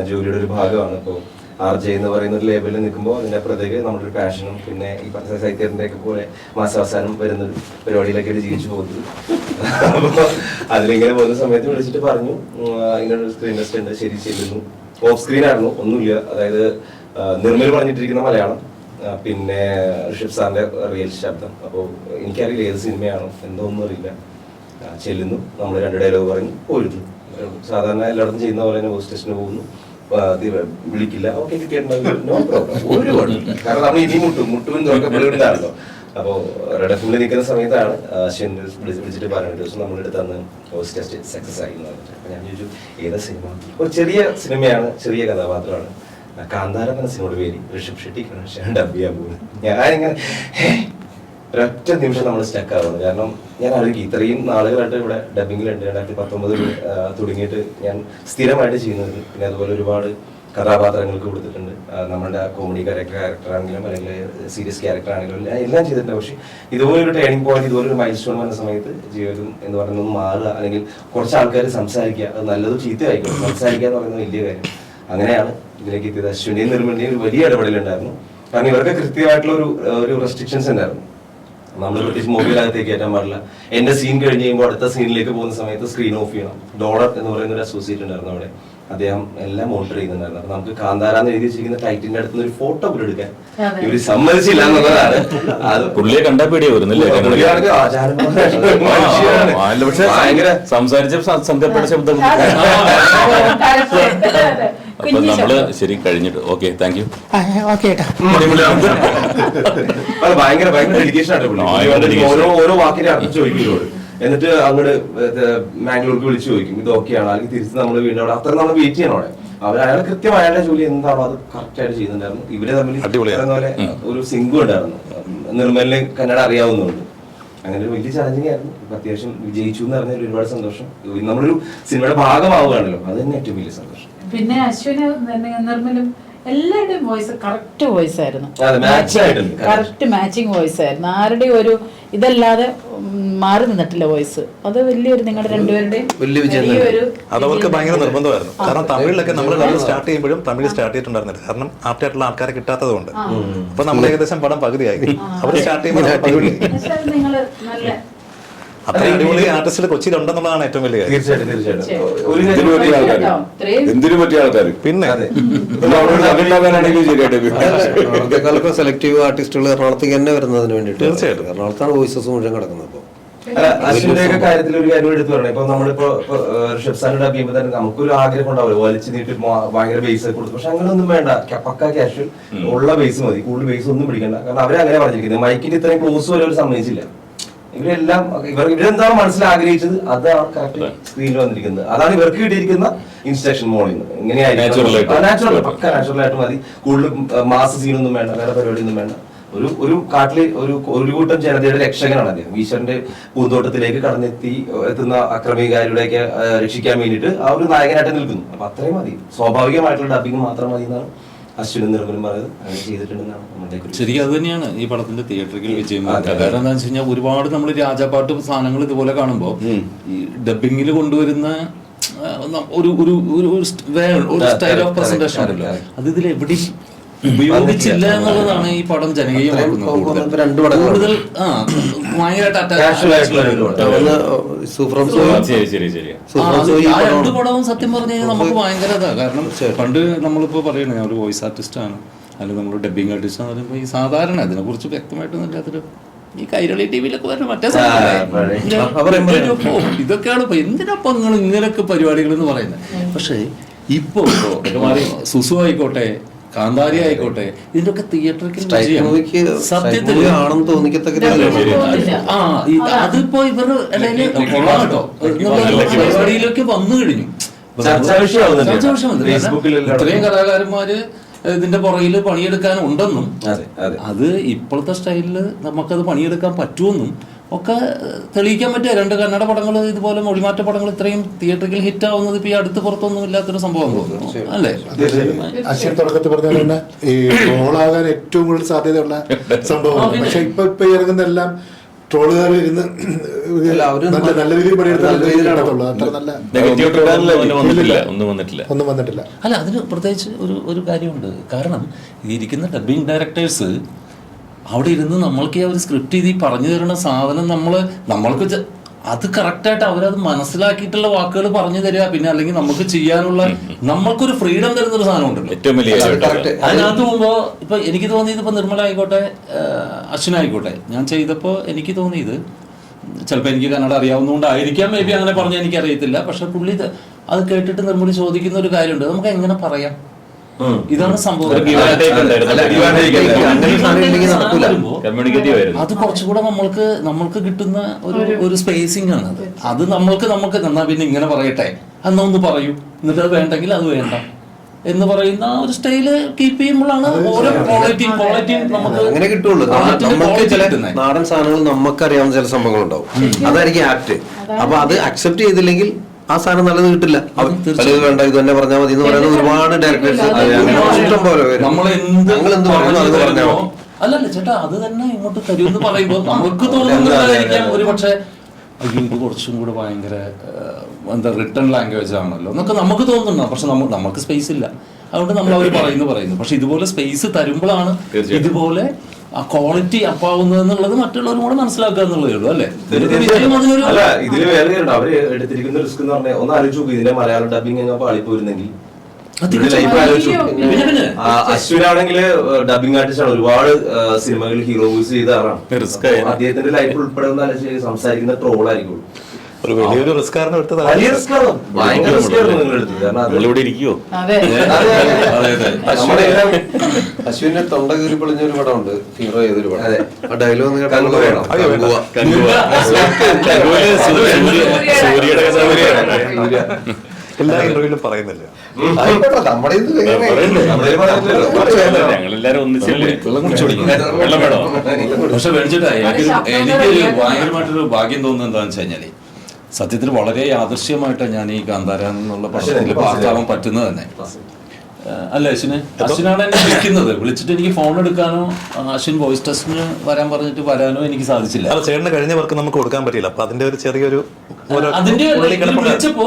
ജോലിയുടെ ഒരു ഭാഗമാണ്. ഇപ്പോൾ RJ എന്ന് പറയുന്ന ഒരു ലേബലിൽ നിൽക്കുമ്പോൾ അതിന്റെ അപ്പുറത്തേക്ക് നമ്മുടെ ഒരു പാഷനും പിന്നെ ഈ പറഞ്ഞ സാഹിത്യത്തിന്റെ ഒക്കെ പോലെ മാസാവസാനം വരുന്ന ഒരു പരിപാടിയിലൊക്കെയാണ് ജീവിച്ചു പോകുന്നത്. അപ്പോൾ അതിലിങ്ങനെ പോകുന്ന സമയത്ത് വിളിച്ചിട്ട് പറഞ്ഞു ഇങ്ങനെ ഒരു സ്ക്രീൻ ടെസ്റ്റ് ഉണ്ട്. ശരി ചെല്ലുന്നു. ഓഫ് സ്ക്രീൻ ആയിരുന്നു, ഒന്നുമില്ല. അതായത് നിർമ്മൽ പറഞ്ഞിട്ടിരിക്കുന്ന മലയാളം, പിന്നെ ഋഷഭ് സാറിന്റെ റിയൽ ശബ്ദം. അപ്പോൾ എനിക്കറിയില്ല ഏത് സിനിമയാണോ എന്തോ ഒന്നും അറിയില്ല. ചെല്ലുന്നു, നമ്മൾ 2 ഡയലോഗ് പറഞ്ഞു പോരുന്നു. സാധാരണ എല്ലായിടത്തും ചെയ്യുന്ന പോലെ തന്നെ പോസ്റ്റ് സ്റ്റേഷന് പോകുന്നു. വിളിക്കില്ല, ഓക്കെ നോ പ്രോബ്ലം, ഒരു കുഴപ്പമില്ല. കാരണം നമ്മൾ ഇനി മുട്ടും തുറക്കപ്പെടുന്നതാണല്ലോ. അപ്പോൾ റെഡ് എഫിൽ നിൽക്കുന്ന സമയത്താണ് അശ്വിൻ വിളിച്ചിട്ട് പറയുന്നത് ദിവസം നമ്മളെടുത്ത് അന്ന് പോസ്റ്റ് ടെസ്റ്റ് സക്സസ് ആയി എന്ന് പറഞ്ഞിട്ട്. അപ്പോൾ ഞാൻ ചോദിച്ചു ഏതാ സിനിമ? ഒരു ചെറിയ സിനിമയാണ്, ചെറിയ കഥാപാത്രമാണ്. കാന്താര എന്ന സിനിമയുടെ പേര് ഋഷഭ് ഷെട്ടിക്കാണ് ഡബ് ചെയ്യാൻ പോകുന്നത്. ഞാനിങ്ങനെ ഒരൊറ്റ നിമിഷം നമ്മൾ സ്റ്റക്ക് ആവുന്നത്. കാരണം ഞാൻ ആലോചിക്കും ഇത്രയും നാളുകളായിട്ട് ഇവിടെ ഡബിങ്ങിലുണ്ട്. 2019 തുടങ്ങിയിട്ട് ഞാൻ സ്ഥിരമായിട്ട് ചെയ്യുന്നത്. പിന്നെ അതുപോലെ ഒരുപാട് കഥാപാത്രങ്ങൾക്ക് കൊടുത്തിട്ടുണ്ട്. നമ്മുടെ കോമഡി ക്യാരക്ടർ ആണെങ്കിലും അല്ലെങ്കിൽ സീരിയസ് ക്യാരക്ടർ ആണെങ്കിലും എല്ലാം ചെയ്തിട്ടുണ്ട്. പക്ഷേ ഇതുപോലെ ഒരു ടേണിംഗ് പോയിന്റ്, ഇതുപോലെ ഒരു മൈൽ സ്റ്റോൺ വന്ന സമയത്ത് ജീവിതം എന്ന് പറയുന്നത് മാറുക, അല്ലെങ്കിൽ കുറച്ച് ആൾക്കാർ സംസാരിക്കുക, അത് നല്ലതും ചീത്തയായിക്കോട്ടെ, സംസാരിക്കുക എന്ന് പറയുന്നത് വലിയ കാര്യം. അങ്ങനെയാണ് ഇതിലേക്ക് എത്തിയത്. അശ്വിന്റെയും നിർമ്മലിന്റെയും ഒരു വലിയ ഇടപെടലുണ്ടായിരുന്നു. കാരണം ഇവർക്ക് കൃത്യമായിട്ടുള്ള ഒരു റെസ്ട്രിക്ഷൻസ് ഉണ്ടായിരുന്നു. നമ്മൾ പ്രത്യേകിച്ച് മൊബൈലകത്തേക്ക് കയറ്റാൻ പാടില്ല. എന്റെ സീൻ കഴിഞ്ഞ് കഴിയുമ്പോൾ അടുത്ത സീനിലേക്ക് പോകുന്ന സമയത്ത് സ്ക്രീൻ ഓഫ് ചെയ്യണം. ഡോളർ എന്ന് പറയുന്ന ഒരു അസോസിയേറ്റ് ഉണ്ടായിരുന്നു അവിടെ. അദ്ദേഹം എല്ലാം മോണിറ്റർ ചെയ്യുന്നുണ്ടായിരുന്നു. അപ്പൊ നമുക്ക് കാന്താരാന്ന് എഴുതി വെച്ചിരിക്കുന്ന ടൈറ്റിന്റെ അടുത്ത് ഒരു ഫോട്ടോ പോലും എടുക്കാൻ ഇവര് സമ്മതിച്ചില്ല എന്നുള്ളതാണ്. അത് പുള്ളിയെ കണ്ടാ പേടിയാ വരുന്നില്ലേ? പക്ഷെ ഭയങ്കര സംസാരിച്ച സന്ധ്യപ്പെട്ട ശബ്ദം. അപ്പൊ നമ്മള് ശരി കഴിഞ്ഞിട്ട് ഓക്കെ താങ്ക് യു. ഭയങ്കര ഡെഡിക്കേഷൻ ആയിട്ട് ഓരോ വാക്കിന്റെ അർത്ഥം ചോദിക്കുന്നുണ്ട്. എന്നിട്ട് അങ്ങോട്ട് മാംഗ്ലൂർക്ക് വിളിച്ചു ചോദിക്കും ഇത് ഓക്കെയാണോ, അല്ലെങ്കിൽ തിരിച്ച് നമ്മൾ വീണ്ടും അവിടെ അത്ര നമ്മൾ വെയിറ്റ് ചെയ്യണം. അവിടെ അയാൾ കൃത്യമായ അയാളുടെ ജോലി എന്താണോ അത് കറക്റ്റ് ആയിട്ട് ചെയ്യുന്നുണ്ടായിരുന്നു. ഇവര് തമ്മിൽ പോലെ ഒരു സിങ്കും ഉണ്ടായിരുന്നു. നിർമ്മലിന് കന്നഡ അറിയാവുന്നതുകൊണ്ട് അങ്ങനെ ഒരു വലിയ ചലഞ്ചിങ് ആയിരുന്നു. അത്യാവശ്യം വിജയിച്ചു എന്ന് പറഞ്ഞാൽ ഒരുപാട് സന്തോഷം. നമ്മളൊരു സിനിമയുടെ ഭാഗമാവുകയാണല്ലോ, അത് തന്നെ ഏറ്റവും വലിയ സന്തോഷം. പിന്നെ അശ്വിന് നിർമ്മലും എല്ലാവരുടെയും വോയിസ് കറക്റ്റ് വോയിസ് ആയിരുന്നു. കറക്റ്റ് മാച്ചിങ് വോയിസ് ആയിരുന്നു. ആരുടെയും ഒരു ഇതല്ലാതെ മാറി നിന്നിട്ടില്ല വോയിസ്. അത് വലിയൊരു നിങ്ങളുടെ രണ്ടുപേരുടെയും അത് അവർക്ക് ഭയങ്കര നിർബന്ധമായിരുന്നു. കാരണം തമിഴിലൊക്കെ നമ്മൾ സ്റ്റാർട്ട് ചെയ്യുമ്പോഴും തമിഴ് സ്റ്റാർട്ട് ചെയ്തിട്ടുണ്ടായിരുന്നില്ല. കാരണം ആപ്റ്റായിട്ടുള്ള ആൾക്കാരെ കിട്ടാത്തത് കൊണ്ട്. അപ്പൊ നമ്മൾ ഏകദേശം പടം പകുതിയായി. അവർ സ്റ്റാർട്ട് ചെയ്യുമ്പോൾ അത്ര അടിപൊളി ആർട്ടിസ്റ്റ് കൊച്ചിയിൽ ഉണ്ടെന്നുള്ളതാണ് ഏറ്റവും വലിയ എന്തിനു പറ്റിയ ആൾക്കാർ. പിന്നെ സെലക്റ്റീവ് ആർട്ടിസ്റ്റുകൾ എറണാകുളത്തേക്ക് തന്നെ വരുന്നതിന് വേണ്ടിയിട്ട്. തീർച്ചയായിട്ടും എറണാകുളത്താണ് വോയിസസ് മുഴുവൻ കിടക്കുന്നത്. അപ്പോൾ അശ്വിന്റെ കാര്യത്തിൽ ഒരു കാര്യം എടുത്തു പറയണം. ഇപ്പൊ നമ്മളിപ്പോ ഋഷഭ് സാറിന്റെ ഡബ് ചെയ്യുമ്പോൾ തന്നെ നമുക്കൊരു ആഗ്രഹം ഉണ്ടാവില്ല വലിച്ചു നീട്ടി ഭയങ്കര ബേസ് കൊടുത്തു. പക്ഷെ അങ്ങനെയൊന്നും വേണ്ട, പക്ക കാഷ്വൽ ഉള്ള ബേസ് മതി. കൂടുതൽ ബേസ് ഒന്നും പിടിക്കണ്ട. കാരണം അവരങ്ങനെ പറഞ്ഞിരിക്കുന്നത് മൈക്കിന്റെ ഇത്രയും ക്ലോസ് വരെ അവർ സമ്മതിച്ചില്ല. ഇവരെല്ലാം ഇവരെന്താണ് മനസ്സിൽ ആഗ്രഹിച്ചത് അതാണ് കറക്റ്റ് സ്ക്രീനിൽ വന്നിരിക്കുന്നത്. അതാണ് ഇവർക്ക് കിട്ടിയിരിക്കുന്ന ഇൻസ്ട്രക്ഷൻ മോളിൽ നിന്ന്. ഇങ്ങനെയായിരിക്കും നാച്ചുറൽ, പക്ക നാച്ചുറൽ ആയിട്ട് മതി. കൂടുതൽ മാസ് സീനൊന്നും വേണ്ട, വേറെ പരിപാടിയൊന്നും വേണ്ട. ഒരു കാട്ടിലെ ഒരു കൂട്ടം ജനതയുടെ രക്ഷകനാണ് അദ്ദേഹം. ഈശ്വരന്റെ പൂന്തോട്ടത്തിലേക്ക് എത്തുന്ന അക്രമികാരുടെയൊക്കെ രക്ഷിക്കാൻ വേണ്ടിയിട്ട് ആ ഒരു നായകനായിട്ട് നിൽക്കുന്നു. അപ്പൊ അത്രയും മതി, സ്വാഭാവികമായിട്ടുള്ള ഡബിങ് മാത്രം മതി എന്നാണ് അശ്വിനും നിർമ്മലും പറയുന്നത്. അങ്ങനെ ചെയ്തിട്ടുണ്ടെന്നാണ് നമ്മുടെ. ശരിക്കും അത് തന്നെയാണ് ഈ പടത്തിന്റെ തിയേറ്ററിൽ വിജയം. കാരണം എന്താണെന്ന് വെച്ച് കഴിഞ്ഞാൽ ഒരുപാട് നമ്മൾ രാജാപ്പാട്ട് സാധനങ്ങൾ ഇതുപോലെ കാണുമ്പോൾ ഈ ഡബിങ്ങിൽ കൊണ്ടുവരുന്ന ഒരു സ്റ്റൈൽ ഓഫ് പ്രസന്റേഷൻ ഉണ്ടല്ലോ, അത് ഇതിൽ എവിടെയും ഉപയോഗിച്ചില്ല എന്നുള്ളതാണ് ഈ പടം ജനകീയമാക്കുന്നത്. കൂടുതൽ രണ്ട് പടവും സത്യം പറഞ്ഞു കഴിഞ്ഞാൽ നമുക്ക് ഭയങ്കര ഇതാ. കാരണം പണ്ട് നമ്മളിപ്പോ പറയണേ ഒരു വോയിസ് ആർട്ടിസ്റ്റ് ആണ് അല്ലെങ്കിൽ നമ്മൾ ഡബിങ് ആർട്ടിസ്റ്റ് എന്ന് പറയുമ്പോൾ ഈ സാധാരണ ഇതിനെ കുറിച്ച് വ്യക്തമായിട്ടൊന്നും ഇല്ലാത്തൊരു ഈ കൈരളി ടി വിയിലൊക്കെ വരുന്ന മറ്റേ ഇതൊക്കെയാണ് ഇപ്പൊ എന്തിനപ്പം നിങ്ങൾ ഇങ്ങനെയൊക്കെ പരിപാടികൾ എന്ന് പറയുന്നത്. പക്ഷേ ഇപ്പോ സുസു ആയിക്കോട്ടെ, കാന്താരി ആയിക്കോട്ടെ, ഇതിന്റെയൊക്കെ തിയേറ്ററിൽ സത്യത്തിൽ അതിപ്പോ ഇവരുടെ പരിപാടിയിലൊക്കെ വന്നു കഴിഞ്ഞു. ഇത്രയും കലാകാരന്മാര് ഇതിന്റെ പുറകിൽ പണിയെടുക്കാൻ ഉണ്ടെന്നും അത് ഇപ്പോഴത്തെ സ്റ്റൈലില് നമുക്കത് പണിയെടുക്കാൻ പറ്റുമെന്നും ഒക്കെ തെളിയിക്കാൻ പറ്റുക. 2 കന്നഡ പടങ്ങൾ ഇതുപോലെ മൊഴിമാറ്റ പടങ്ങൾ ഇത്രയും തിയേറ്ററിൽ ഹിറ്റ് ആവുന്നത് ഇപ്പൊ ഈ അടുത്ത് പുറത്തൊന്നും ഇല്ലാത്തൊരു സംഭവം തോന്നുന്നു അല്ലേ? അശ്വിൻ തുടക്കത്തിൽ പറഞ്ഞ തന്നെ ഈ ട്രോളാകാൻ ഏറ്റവും കൂടുതൽ സാധ്യതയുള്ള സംഭവമാണ്. പക്ഷെ ഇപ്പൊ ഇറങ്ങുന്ന എല്ലാം ട്രോളുകാർ ഇരുന്ന് നല്ല രീതിയിൽ പണിയെടുത്തുള്ളത്. അത്ര നല്ല ഒന്നും വന്നിട്ടില്ല. അല്ല, അതിന് പ്രത്യേകിച്ച് ഒരു കാര്യമുണ്ട്. കാരണം ഇരിക്കുന്ന ഡബ്ബിംഗ് ഡയറക്ടേഴ്സ് അവിടെ ഇരുന്ന് നമ്മൾക്ക് ഒരു സ്ക്രിപ്റ്റ് ചെയ്ത് പറഞ്ഞു തരുന്ന സാധനം നമ്മൾക്ക് അത് കറക്റ്റായിട്ട് അവരത് മനസ്സിലാക്കിയിട്ടുള്ള വാക്കുകൾ പറഞ്ഞു തരിക. പിന്നെ അല്ലെങ്കിൽ നമുക്ക് ചെയ്യാനുള്ള നമ്മൾക്കൊരു ഫ്രീഡം തരുന്നൊരു സാധനം ഉണ്ടല്ലോ ഏറ്റവും വലിയ. അതിനകത്ത് പോകുമ്പോ ഇപ്പൊ എനിക്ക് തോന്നിയത് ഇപ്പൊ നിർമ്മല ആയിക്കോട്ടെ അശ്വിനായിക്കോട്ടെ ഞാൻ ചെയ്തപ്പോ എനിക്ക് തോന്നിയത് ചിലപ്പോൾ എനിക്ക് കന്നഡ അറിയാവുന്നതുകൊണ്ടായിരിക്കാം, മേ ബി അങ്ങനെ പറഞ്ഞാൽ എനിക്കറിയത്തില്ല. പക്ഷെ പുള്ളി അത് കേട്ടിട്ട് നിർമ്മല ചോദിക്കുന്ന ഒരു കാര്യമുണ്ട്, നമുക്ക് എങ്ങനെ പറയാം, ഇതാണ് സംഭവം. അത് കുറച്ചുകൂടെ നമ്മൾക്ക് കിട്ടുന്ന ഒരു സ്പേസിംഗ് ആണ്. അത് നമ്മൾക്ക് എന്നാ പിന്നെ ഇങ്ങനെ പറയട്ടെ എന്നാ ഒന്ന് പറയൂ, എന്നിട്ട് അത് വേണ്ടെങ്കിൽ അത് വേണ്ട എന്ന് പറയുന്ന ഒരു സ്റ്റൈല് കീപ്പ് ചെയ്യുമ്പോഴാണ് ഓരോ ക്വാളിറ്റിയും നമുക്ക് അങ്ങനെ കിട്ടുള്ളൂ. നാടൻ സാധനങ്ങൾ നമുക്കറിയാവുന്ന ചില സംഭവങ്ങളുണ്ടാവും, അതായിരിക്കും ആപ്റ്റ്. അപ്പൊ അത് അക്സെപ്റ്റ് ചെയ്തില്ലെങ്കിൽ ആ സാധനം നല്ലത് കിട്ടില്ല. പലത് വേണ്ട, ഇത് തന്നെ പറഞ്ഞാൽ മതി എന്ന് പറയുന്നത് ഒരുപാട് ഡയറക്ടേഴ്സ് ഇഷ്ടം പോലെ അല്ലല്ല ചേട്ടാ, അത് തന്നെ ഇങ്ങോട്ട് തരുമെന്ന് പറയുമ്പോൾ നമുക്ക് തോന്നുന്നതായിരിക്കാം ഒരു പക്ഷെ അയ്യോ ഇത് കുറച്ചും കൂടെ ഭയങ്കര റിട്ടേൺ ലാംഗ്വേജ് ആണല്ലോ എന്നൊക്കെ നമുക്ക് തോന്നുന്നു. പക്ഷെ നമുക്ക് സ്പേസ് ഇല്ല, അതുകൊണ്ട് നമ്മൾ അവർ പറയുന്നു. പക്ഷെ ഇതുപോലെ സ്പേസ് തരുമ്പോഴാണ് ഇതുപോലെ ആ ക്വാളിറ്റി അപ്പാവുന്നത് എന്നുള്ളത് മറ്റുള്ളവരും കൂടെ മനസ്സിലാക്കുക എന്നുള്ളതേ ഉള്ളൂ അല്ലേ? അല്ല, ഇതില് വേറെ കാര്യമുണ്ട്. അവര് എടുത്തിരിക്കുന്ന റിസ്ക് എന്ന് പറഞ്ഞാൽ ഒന്ന് ആലോചിച്ച് നോക്കും, ഇതിന്റെ മലയാളം ഡബിങ് എങ്ങനെ പാളിപ്പോയിരുന്നെങ്കിൽ. അശ്വിനാണെങ്കിൽ ഡബിംഗ് ആർട്ടിസ്റ്റ് ആണ്, ഒരുപാട് സിനിമകളിൽ ഹീറോ വോയിസ് ചെയ്ത ആളാണ്. അദ്ദേഹത്തിന്റെ ലൈഫ് ഉൾപ്പെടെ സംസാരിക്കുന്ന ട്രോൾ ആയിരിക്കും. ഒരു വലിയൊരു റിസ്ക് ആയിരുന്നു എടുത്തത്. ഭയങ്കര റിസ്ക് ആയിരുന്നു നിങ്ങൾ എടുത്തത്. കാരണം ഇവിടെ ഇരിക്കുവോ? അശ്വിന്റെ തൊണ്ട കീറി പൊളിഞ്ഞ ഒരു പടമുണ്ട്, ഹീറോ ചെയ്തൊരു പടം. ആ ഡയലോഗ് എല്ലാ ഇന്റർവ്യൂലും പറയുന്നില്ല. പക്ഷെ മേടിച്ചിട്ടാ എനിക്കൊരു ഭയങ്കരമായിട്ടൊരു ഭാഗ്യം തോന്നുന്നത് എന്താണെന്ന് വെച്ച് കഴിഞ്ഞാല് സത്യത്തിൽ വളരെ യാദൃശ്യമായിട്ടാണ് ഞാൻ ഈ കാന്താര എന്നുള്ള പടത്തിൽ പാർട്ടാവാൻ പറ്റുന്നത് തന്നെ. അല്ല അശ്വിനാണ് എന്നെ വിളിച്ചിട്ട് എനിക്ക് ഫോൺ എടുക്കാനോ അശ്വിൻ വോയിസ് ടെസ്റ്റിന് വരാൻ പറഞ്ഞിട്ട് വരാനോ എനിക്ക് സാധിച്ചില്ല. ചേട്ടന് കഴിഞ്ഞ വർക്ക് നമുക്ക് കൊടുക്കാൻ പറ്റില്ല. അപ്പൊ അതിന്റെ ഒരു ചെറിയൊരു വിളിച്ചപ്പോ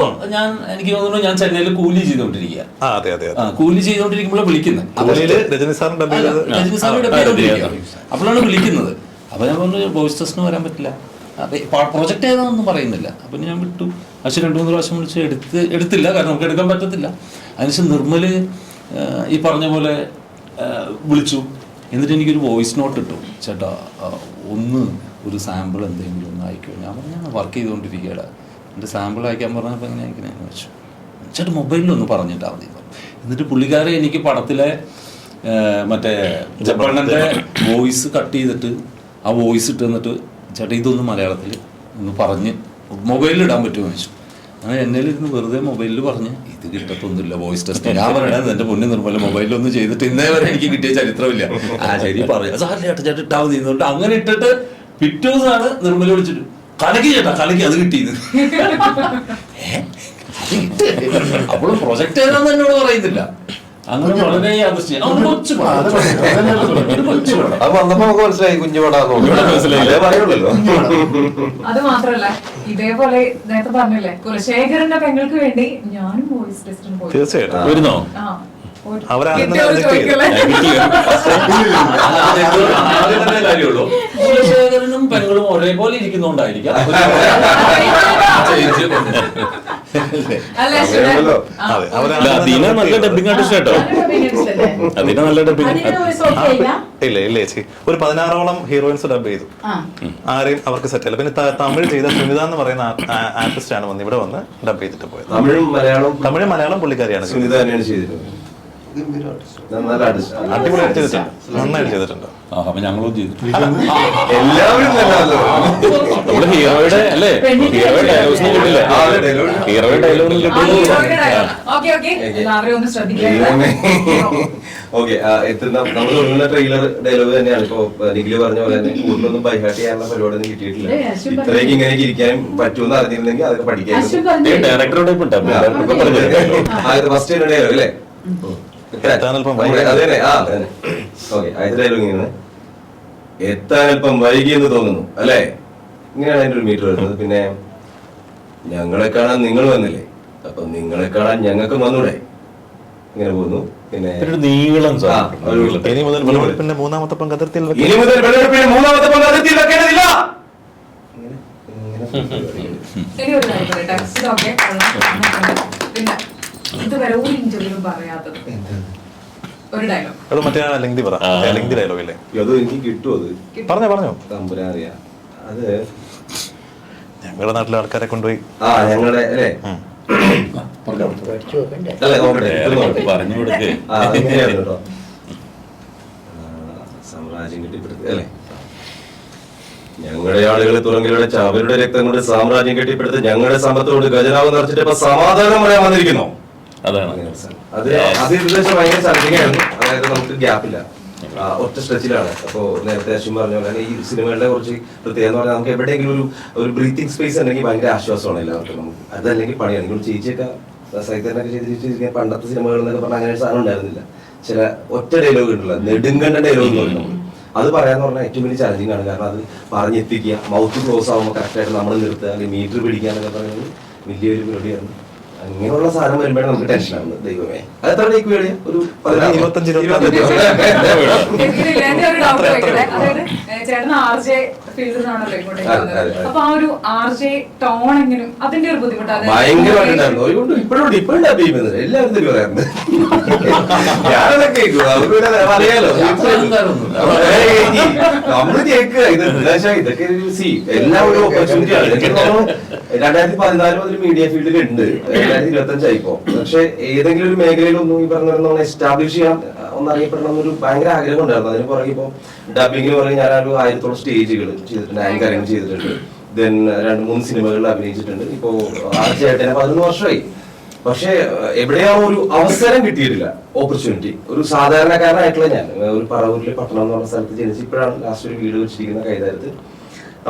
എനിക്ക് തോന്നുന്നു ഞാൻ ചെന്നൈയിൽ കൂലി ചെയ്തോണ്ടിരിക്കുക. കൂലി ചെയ്തോണ്ടിരിക്കുമ്പോഴാണ് വിളിക്കുന്നത്. രജനി സാറിന്റെ അപ്പോഴാണ് വിളിക്കുന്നത്. അപ്പൊ ഞാൻ പറഞ്ഞു വോയിസ് ടെസ്റ്റിന് വരാൻ പറ്റില്ല, പ്രൊജക്ട് ഏതാണെന്നും പറയുന്നില്ല. അപ്പൊ ഞാൻ വിട്ടു. അശ്വിൻ 2-3 പ്രാവശ്യം വിളിച്ച് എടുത്തില്ല, കാരണം നമുക്ക് എടുക്കാൻ പറ്റത്തില്ല. അതിനുശേഷം നിർമ്മല് ഈ പറഞ്ഞ പോലെ വിളിച്ചു. എന്നിട്ട് എനിക്കൊരു വോയിസ് നോട്ട് ഇട്ടു, ചേട്ടാ ഒരു സാമ്പിൾ എന്തെങ്കിലും ഒന്ന് അയക്കുമോ? ഞാൻ പറഞ്ഞു ഞാൻ വർക്ക് ചെയ്തുകൊണ്ടിരിക്കുകയാണ്, എൻ്റെ സാമ്പിൾ അയക്കാൻ പറഞ്ഞപ്പോൾ എങ്ങനെ വെച്ചു, ചേട്ടാ മൊബൈലിലൊന്ന് പറഞ്ഞിട്ടാൽ മതി. എന്നിട്ട് പുള്ളിക്കാരെ എനിക്ക് പടത്തിലെ മറ്റേ ജപ്പണ്ണൻ്റെ വോയിസ് കട്ട് ചെയ്തിട്ട് ആ വോയിസ് ഇട്ട് തന്നിട്ട് ചേട്ടാ ഇതൊന്ന് മലയാളത്തിൽ ഒന്ന് പറഞ്ഞ് മൊബൈലിൽ ഇടാൻ പറ്റുമോ എന്ന് വെച്ചു. അങ്ങനെ എന്നേലിരുന്ന് വെറുതെ മൊബൈലിൽ പറഞ്ഞ് ഇത് കിട്ടത്തൊന്നുമില്ല വോയിസ് ടെസ്റ്റ്. ഞാൻ പറയണത് എൻ്റെ പൊന്നു നിർമ്മല മൊബൈലൊന്നും ചെയ്തിട്ട് ഇന്നേ വരെ എനിക്ക് കിട്ടിയ ചരിത്രമില്ല. ശരി പറഞ്ഞു സാറില്ല ചേട്ടാ ചേട്ടാ ഇട്ടാ മതി എന്നുകൊണ്ട് അങ്ങനെ ഇട്ടിട്ട് പിറ്റേ ദിവസമാണ് നിർമ്മല വിളിച്ചിട്ട് കലക്കി ചേട്ടാ കലക്കി അത് കിട്ടിയത്. അപ്പോഴും പ്രൊജക്ട് ഏതാന്ന് എന്നോട് പറയുന്നില്ല. അങ്ങനെ വളരെ അത് മാത്രല്ല ഇതേപോലെ നേരത്തെ പറഞ്ഞില്ലേ കുലശേഖരന്റെ പെങ്ങൾക്ക് വേണ്ടി ഞാനും വോയിസ് ടെസ്റ്റിന് പോയി. തീർച്ചയായിട്ടും കുലശേഖരനും പെങ്ങളും ഒരേപോലെ ഇരിക്കുന്നോണ്ടായിരിക്കാം അദീന നല്ല ഡബിംഗ് ആർട്ടിസ്റ്റ് കേട്ടോ. അദീന നല്ല ഡബിംഗ്. ഇല്ല ചേച്ചി, ഒരു 16ഓളം ഹീറോയിൻസ് ഡബ് ചെയ്തു, ആരെയും അവർക്ക് സെറ്റ് ആയില്ല. പിന്നെ തമിഴ് ചെയ്ത സുനിത എന്ന് പറയുന്ന ആർട്ടിസ്റ്റ് ആണ് ഇവിടെ വന്ന് ഡബ് ചെയ്തിട്ട് പോയത്. തമിഴും മലയാളം പുള്ളിക്കാരിയാണ് സുനിത തന്നെയാണ് ചെയ്തിട്ടുള്ളത്. അടിപൊളിയായിട്ട് ചെയ്തിട്ടുണ്ട്, നന്നായിട്ട് ചെയ്തിട്ടുണ്ട്. അപ്പൊ ഞങ്ങളും ചെയ്തു. എല്ലാവരും നമ്മള് ഹീറോയുടെ അല്ലേ, ഹീറോയുടെ ഡയലോഗ്സിന് കിട്ടില്ല, ഹീറോയുടെ ഡയലോഗിന് കിട്ടില്ല. എല്ലാവരും ഒന്ന് ശ്രദ്ധിക്കുക. ഓക്കെ, നമ്മൾ തുടങ്ങുന്ന ട്രെയിലർ ഡയലോഗ് തന്നെയാണ്. ഇപ്പൊ നിഖില് പറഞ്ഞ പോലെ തന്നെ കൂടുതലൊന്നും ബൈഹാർട്ട് ചെയ്യാനുള്ള പരിപാടിയൊന്നും കിട്ടിയിട്ടില്ല. ഇത്രയൊക്കെ ഇങ്ങനെയൊക്കെ ഇരിക്കാനും പറ്റുമെന്ന് അറിഞ്ഞിരുന്നെങ്കിൽ അതൊക്കെ പഠിക്കാൻ. ഡയറക്ടറുടെ ഫസ്റ്റ് ഡയലോഗ് അല്ലേ? അതന്നെ. ഓക്കെ, ആദ്യത്തെ ഡയലോഗ് ഇങ്ങനെ, എത്താൻ അല്പം വൈകിയെന്ന് തോന്നുന്നു അല്ലേ? ഇങ്ങനെയാണ് അതിന്റെ ഒരു മീറ്റർ വരുന്നത്. പിന്നെ ഞങ്ങളെ കാണാൻ നിങ്ങൾ വന്നില്ലേ, അപ്പൊ നിങ്ങളെ കാണാൻ ഞങ്ങൾക്ക് വന്നൂടെ? ഇങ്ങനെ പോകുന്നു. പിന്നെ നീളം ഇനി മുതൽ വെള്ളവെടുപ്പിന്റെ മൂന്നാമത്തെ പങ്ക് അതിർത്തിയിൽ വെക്കേണ്ടതില്ല. പിന്നെ ഇതുവരെ ഒരു ഇന്റർവ്യൂ പറയാത്തത് ഒരു ഡയലോഗ്. അത് മറ്റേ ലെങ്തി പറ, ലെങ്തി ഡയലോഗ് അല്ലേ? അത് എനിക്ക് കിട്ടുമോ? അത് പറഞ്ഞോ തമ്പുരാൻ അറിയാം. അത് ഞങ്ങളുടെ നാട്ടിലെ ആൾക്കാരെ കൊണ്ടുപോയി ഞങ്ങളുടെ അല്ലേ പറഞ്ഞു കൊടുക്കേ. സാമ്രാജ്യം കെട്ടിപ്പടുത്ത് അല്ലേ? ഞങ്ങളുടെ ആളുകളെ തുറങ്കിലടച്ച് അവരുടെ രക്തം കൊണ്ട് സാമ്രാജ്യം കെട്ടിപ്പടുത്ത് ഞങ്ങളുടെ സമ്പത്ത് കൊണ്ട് ഖജനാവ് നിറച്ചിട്ട് ഇപ്പൊ സമാധാനം പറയാൻ വന്നിരിക്കുന്നു. അതാണ് അത് ഏകദേശം ഭയങ്കര ചലഞ്ചിങ് ആയിരുന്നു. അതായത് നമുക്ക് ഗ്യാപ്പില്ല, ഒറ്റ സ്ട്രെച്ചിലാണ്. അപ്പോൾ നേരത്തെ അശ്വിൻ പറഞ്ഞ പോലെ ഈ സിനിമകളുടെ കുറച്ച് പ്രത്യേകത എന്ന് പറഞ്ഞാൽ നമുക്ക് എവിടെയെങ്കിലും ഒരു ബ്രീത്തിങ് സ്പേസ് ഉണ്ടെങ്കിൽ ഭയങ്കര ആശ്വാസമാണ് എല്ലാവർക്കും. നമുക്ക് അതല്ലെങ്കിൽ പണിയാണ്. നിങ്ങൾ ചേച്ചിയൊക്കെ സൈത്തനൊക്കെ ചെയ്തിട്ട് പണ്ടത്തെ സിനിമകൾ എന്നൊക്കെ പറഞ്ഞാൽ അങ്ങനെ ഒരു സാധനം ഉണ്ടായിരുന്നില്ല. ചില ഒറ്റ ഡയലോഗ് ഉണ്ടല്ലോ, നെടുങ്കണ്ട ഡയലോഗ് എന്ന് പറയുന്നത്, അത് പറയാന്ന് പറഞ്ഞാൽ ഏറ്റവും വലിയ ചലഞ്ചിങ് ആണ്. കാരണം അത് പറഞ്ഞെത്തിക്കുക, മൗത്ത് ക്ലോസ് ആകുമ്പോൾ കറക്റ്റായിട്ട് നമ്മൾ നിർത്തുക, അല്ലെങ്കിൽ മീറ്റർ പിടിക്കുക എന്നൊക്കെ പറയുന്നത് വലിയൊരു പരിപാടിയാണ്. അങ്ങനെയുള്ള സാധനം വരുമ്പോഴേ നമുക്ക് ടെൻഷൻ ആവുന്നത്. ദൈവമേ, അത് എത്ര ടേക്ക് വേണ്ടിയ ഒരു 25 ചേട്ടൻ RJ ഫീൽഡിൽ നിന്നാണല്ലോ ഇങ്ങോട്ടേക്ക് വന്നത്. അപ്പൊ ആ ഒരു RJ ടോൺ എങ്കിലും അതിന്റെ ഒരു ബുദ്ധിമുട്ട് ഭയങ്കരമായിട്ടുണ്ടായിരുന്നു. അതുകൊണ്ട് ഇപ്പോഴും ഡബ് ചെയ്യുന്നത് എല്ലാവരും തന്നെ പറയാറുണ്ട്. ഞാനതൊക്കെ കേൾക്കും, അവർക്ക് അറിയാലോ. നമ്മള് കേൾക്കുക, ഇതൊക്കെ എല്ലാം ഒരു ഓപ്പർച്യൂണിറ്റി ആണ്. 2014 മുതൽ മീഡിയ ഫീൽഡിൽ ഉണ്ട്, 2025 ആയിപ്പോ. പക്ഷെ ഏതെങ്കിലും ഒരു മേഖലയിലൊന്നും ഈ പറഞ്ഞ എസ്റ്റാബ്ലിഷ് ചെയ്യാൻ ഒന്നറിയപ്പെടണം എന്നൊരു ഭയങ്കര ആഗ്രഹം ഉണ്ടായിരുന്നു. അതിന് പുറകെ ഇപ്പൊ ഡബിങ്ങിന് പുറകെ ഞാനൊരു 1000-ഓളം സ്റ്റേജുകൾ ചെയ്തിട്ടുണ്ട്, ആങ്കറിങ് ചെയ്തിട്ടുണ്ട്, ദെൻ 2-3 സിനിമകളിൽ അഭിനയിച്ചിട്ടുണ്ട്. ഇപ്പോ ചേട്ടനെ 11 വർഷമായി. പക്ഷെ എവിടെയാണോ ഒരു അവസരം കിട്ടിയിട്ടില്ല, ഓപ്പർച്യൂണിറ്റി. ഒരു സാധാരണക്കാരനായിട്ടുള്ള ഞാൻ ഒരു പറവൂരിലെ പട്ടണം എന്ന് പറഞ്ഞ സ്ഥലത്ത് ജനിച്ച് ഇപ്പോഴാണ് ലാസ്റ്റ് ഒരു വീട് വെച്ചിരിക്കുന്ന കൈതാരത്ത്.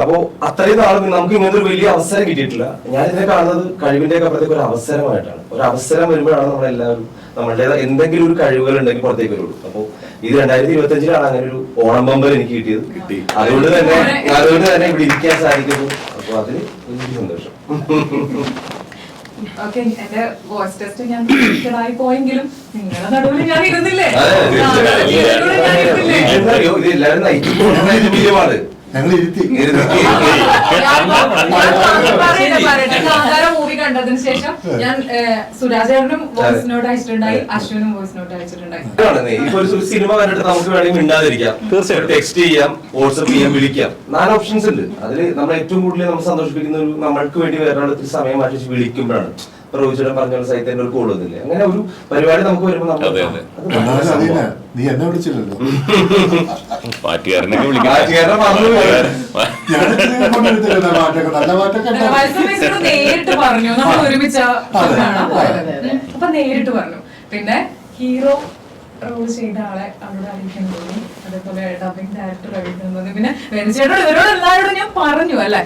അപ്പോ അത്രയും നാളും നമുക്ക് ഇങ്ങനത്തെ ഒരു വലിയ അവസരം കിട്ടിയിട്ടില്ല. ഞാൻ ഇതിനെ കാണുന്നത് കഴിവിന്റെ ഒക്കെ അപ്പുറത്തേക്ക് ഒരു അവസരമായിട്ടാണ്. ഒരു അവസരം വരുമ്പോഴാണ് നമ്മളെല്ലാവരും നമ്മളുടെ എന്തെങ്കിലും ഒരു കഴിവുകൾ ഉണ്ടെങ്കിൽ പുറത്തേക്ക് വരുള്ളൂ. അപ്പൊ ഇത് 2025 അങ്ങനെ ഒരു ഓണം ബമ്പർ എനിക്ക് കിട്ടിയത്. അതുകൊണ്ട് തന്നെ ഇവിടെ ഇരിക്കാൻ സാധിക്കുന്നു. അപ്പൊ അതിന് എനിക്ക് സന്തോഷം. ഓക്കെ, എന്റെ വോയിസ് ടെസ്റ്റ് ഞാൻ ആയി പോയെങ്കിലും നിങ്ങളുടെ നടുവിൽ ഞാൻ ഇരുന്നില്ലേ? ഇത് എല്ലാവരും നയിക്കുമ്പോൾ ഞങ്ങൾ ഇരുത്തി. കാന്താര മൂവി കണ്ടതിന് ശേഷം ഞാൻ സുരാജേട്ടനും വോയിസ് നോട്ട് അയച്ചിട്ടുണ്ടായി, അശ്വിനും വോയിസ് നോട്ട് അയച്ചിട്ടുണ്ടായി. ഇപ്പൊ ഒരു സിനിമ കണ്ടിട്ട് നമുക്ക് വേണമെങ്കിൽ മിണ്ടാതിരിക്കാം, തീർച്ചയായിട്ടും ടെക്സ്റ്റ് ചെയ്യാം, വാട്സ്ആപ്പ് ചെയ്യാം, വിളിക്കാം. 4 ഓപ്ഷൻസ് ഉണ്ട്. അതിൽ നമ്മൾ ഏറ്റവും കൂടുതൽ നമ്മൾ സന്തോഷിപ്പിക്കുന്ന ഒരു നമ്മൾക്ക് വേണ്ടി വേറെ സമയം മാറ്റി വിളിക്കുമ്പോഴാണ്. റോഹിച്ചേട്ടൻ പറഞ്ഞ സൈത്തന്റെ ഒരു കോൾ വന്നില്ലേ, അങ്ങനെ ഒരു പരിപാടി നമുക്ക് വരുമ്പോൾ നീ എന്നെ വിളിച്ചില്ലല്ലോ. നേരിട്ട് പറഞ്ഞു, നമ്മൾ ഒരുമിച്ച അപ്പൊ നേരിട്ട് പറഞ്ഞു. പിന്നെ ഹീറോ റോൾ ചെയ്ത ആളെ അവിടെ അറിയിക്കാൻ തോന്നി, അതേപോലെ ഡബിംഗ് ഡയറക്ടർ അറിയിക്കാൻ തോന്നി. പിന്നെ വെനിച്ചേട്ടനോട് ഇവരോട് എല്ലാവരോടും ഞാൻ പറഞ്ഞു അല്ലെ,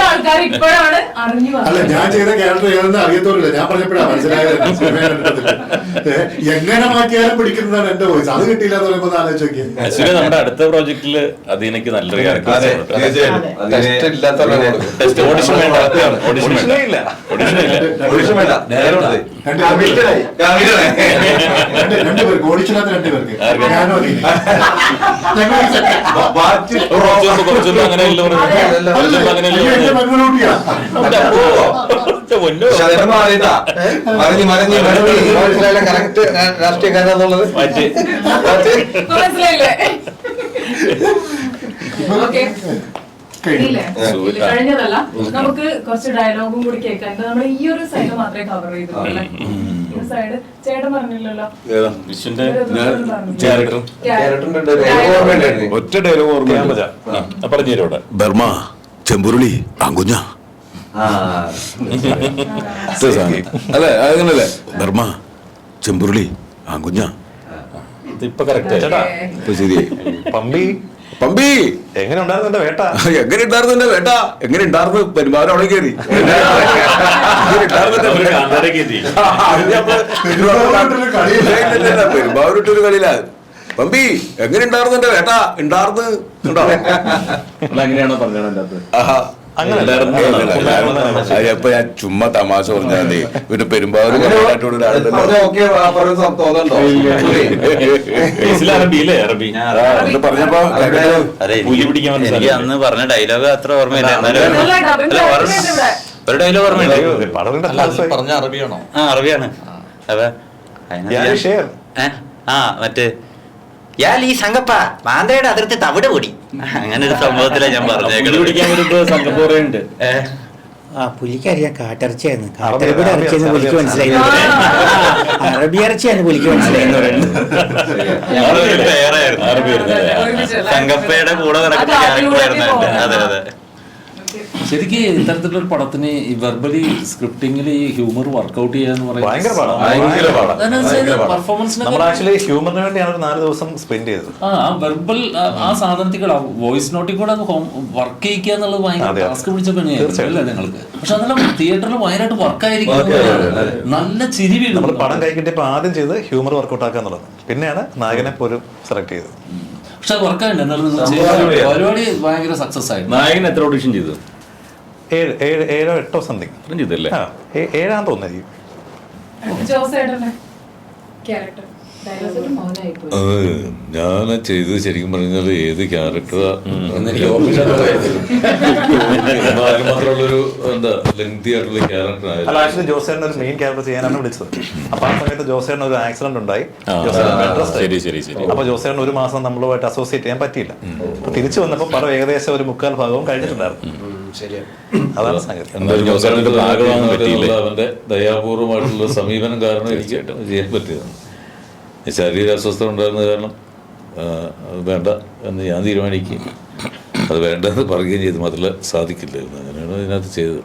ആൾക്കാർ ഇപ്പോഴാണ് അറിഞ്ഞു. അല്ല, ഞാൻ ചെയ്ത ക്യാരക്ടർ ഏതെന്ന് അറിയത്തോളില്ല. ഞാൻ പറഞ്ഞപ്പോഴാണ് മനസ്സിലായത്. എങ്ങനെ മാറ്റിയാലും പിടിക്കുന്നതാണ് എന്റെ വോയിസ്. അത് കിട്ടിയില്ല എന്ന് പറയുമ്പോൾ ആലോചിച്ച് നോക്കിയാൽ. ആക്ച്വലി നമ്മുടെ അടുത്ത പ്രോജക്റ്റില് അദീനയ്ക്ക് നല്ലൊരു രാഷ്ട്രീയക്കാരാന്നുള്ളത് മനസ്സിലായില്ലേ? ഓക്കെ ഇല്ലേ? ഇല്ല, കഴിഞ്ഞതല്ല. നമുക്ക് കുറച്ച് ഡയലോഗും കൂടി കേൾക്കാൻ. നമ്മൾ ഈ ഒരു സൈഡ് മാത്രമേ കവർ ചെയ്തിട്ടുള്ളൂ. ഈ സൈഡ് ചേട്ടൻ പറഞ്ഞില്ലല്ലോ. വിഷുവിന്റെ ഒറ്റ ഡയലോഗ് ഓർമ്മ പറഞ്ഞുതരോടെ ബർമ ചെമ്പുരുളി ആങ്കുഞ്ഞ അല്ലെ അങ്ങനല്ലേ ബർമ ചെമ്പുരുളി ആങ്കുഞ്ഞ ഇപ്പൊ കറക്റ്റ് ഇപ്പൊ ശരിയായി. പമ്പി പമ്പി എങ്ങനെ ഉണ്ടായിരുന്നു എന്റെ വേട്ട? എങ്ങനെ ഉണ്ടായിരുന്നു എന്റെ വേട്ട? എങ്ങനെ ഉണ്ടായിരുന്നു? പെരുമാറും അവിടെ കയറി പെരുമാറിട്ടൊരു കളിയില്ല. പമ്പി എങ്ങനെ ഉണ്ടായിരുന്നു എന്റെ വേട്ട? ഉണ്ടാർന്ന് ഉണ്ടോ? അങ്ങനെയാണോ പറഞ്ഞാണ് എന്റെ അകത്ത്? അപ്പൊ ഞാൻ ചുമ്മാ തമാശ പറഞ്ഞാൽ പിന്നെ പെരുമ്പാവൂർ പറഞ്ഞപ്പോ എനിക്ക് അന്ന് പറഞ്ഞ ഡയലോഗ് അത്ര ഓർമ്മയില്ല. ഒരു ഡയലോഗ് ഓർമ്മയില്ല. പറഞ്ഞ അറബിയാണോ? ആ അറബിയാണ്. അപ്പൊ മറ്റേ യാൽ ഈ സംഘപ്പ മാന്തയുടെ അതിർത്തി തവിട് പൊടി അങ്ങനെ ഒരു സംഭവത്തിലാണ് ഞാൻ പറഞ്ഞേക്കുന്നത്. പുലിക്കറിയാം കാട്ടിറച്ചിയായിരുന്നു. കാട്ടിറച്ചിയുടെ ഇറച്ചിയെന്ന് പുലിക്ക് മനസ്സിലായി. അറബി ഇറച്ചിയാണ് പുലിക്ക് മനസ്സിലായെന്ന് പറയുന്നത്. സംഘപ്പയുടെ കൂടെ നടക്കുന്ന ക്യാരക്ടറായിരുന്നു. അതെ അതെ. ശരിക്കും ഇത്തരത്തിലുള്ള ഒരു പടത്തിന് ഈ വെർബലി സ്ക്രിപ്റ്റിംഗിൽ ഈ ഹ്യൂമർ വർക്ക്ഔട്ട് ചെയ്യാന്ന് ആക്ച്വലി ഹ്യൂമറിന് വേണ്ടിയാണ് ഒരു 4 ദിവസം സ്പെൻഡ് ചെയ്തത്. വെർബൽ ആ സാധനത്തിൽ കൂടെ വോയിസ് നോട്ടിൽ കൂടെ വർക്ക് ചെയ്യിക്കുക എന്നുള്ളത് ഭയങ്കര ടാസ്ക് പിടിച്ച പണിയായിരുന്നു നിങ്ങൾക്ക്. പക്ഷെ അതെല്ലാം തിയേറ്ററിൽ ഭയങ്കരമായിട്ട് വർക്കായിരിക്കും. നല്ല ചിരി വീഴും. നമ്മൾ പടം കൈക്കിട്ടിയപ്പോൾ ആദ്യം ചെയ്ത് ഹ്യൂമർ വർക്ക്ഔട്ട് ആക്കുക എന്നുള്ളത്. പിന്നെയാണ് നായകനെ പോലും സെലക്ട് ചെയ്തത്. പക്ഷെ അത് വർക്കായിട്ടുണ്ട്. പരിപാടി ഭയങ്കര സക്സസ് ആയി. നായകൻ എത്ര ഓഡിഷൻ ചെയ്തു? 7 8 സംതിങ് ചെയ്തല്ലേ? 7 തോന്നുന്നു. ഞാൻ ചെയ്തത് ശരിക്കും പറഞ്ഞാൽ ഏത് ക്യാരക്ടറാ മാത്രമുള്ളൊരു എന്താ ലെങ്തി ആയിട്ടുള്ള ക്യാരക്ടർ ആയിരുന്നു. ആക്ച്വലി ജോസേട്ടൻ ഒരു മെയിൻ ക്യാരക്ടർ ചെയ്യാനാണ് വിളിച്ചത്. അപ്പൊ ആ സമയത്ത് ജോസേട്ടൻ ഒരു ആക്സിഡന്റ് ഉണ്ടായി. അപ്പൊ ജോസേട്ടൻ 1 മാസം നമ്മളുമായിട്ട് അസോസിയേറ്റ് ചെയ്യാൻ പറ്റിയില്ല. തിരിച്ചു വന്നപ്പോൾ പടം ഏകദേശം ഒരു 3/4 ഭാഗവും കഴിഞ്ഞിട്ടുണ്ടായിരുന്നു. അതാണ് ജോസേട്ടന്റെ ഭാഗമാകാൻ പറ്റിയില്ല. അവന്റെ ദയാപൂർവമായിട്ടുള്ള സമീപനം കാരണം എനിക്ക് ചെയ്യാൻ പറ്റിയതാണ്. ശാരീരിക അസ്വസ്ഥത ഉണ്ടായിരുന്ന കാരണം അത് വേണ്ട എന്ന് ഞാൻ തീരുമാനിക്കുകയും അത് വേണ്ടെന്ന് പറയുകയും ചെയ്തു. മാത്രമല്ല സാധിക്കില്ലായിരുന്നു. അങ്ങനെയാണ് ഇതിനകത്ത് ചെയ്തത്.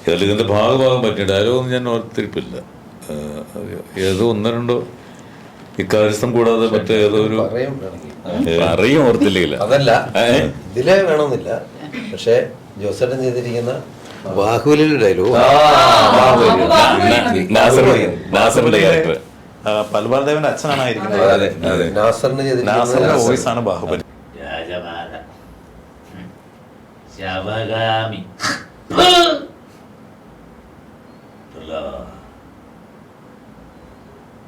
ഏതായാലും ഇതിൻ്റെ ഭാഗമാകാൻ പറ്റിയ ഡയലോഗൊന്നും ഞാൻ ഓർത്തിരിപ്പില്ല. ഏതോ 1-2 ഇക്കാര്യസ്ഥം കൂടാതെ മറ്റേ ഏതോ ഒരു അറിയും ഓർത്തില്ല. അതല്ല ഇതിലെ വേണമെന്നില്ല. പക്ഷെ ജോസേട്ടൻ ചെയ്തിരിക്കുന്ന ബാഹുബലിയുടെ ഡയലോഗ് നാസറിന്റെ ക്യാരക്ടർ പൽബാൽദേവന്റെ അച്ഛനാണ് ആയിരിക്കുന്നത്. നാസറിന്റെ വോയിസ് ആണ് ബാഹുബലി.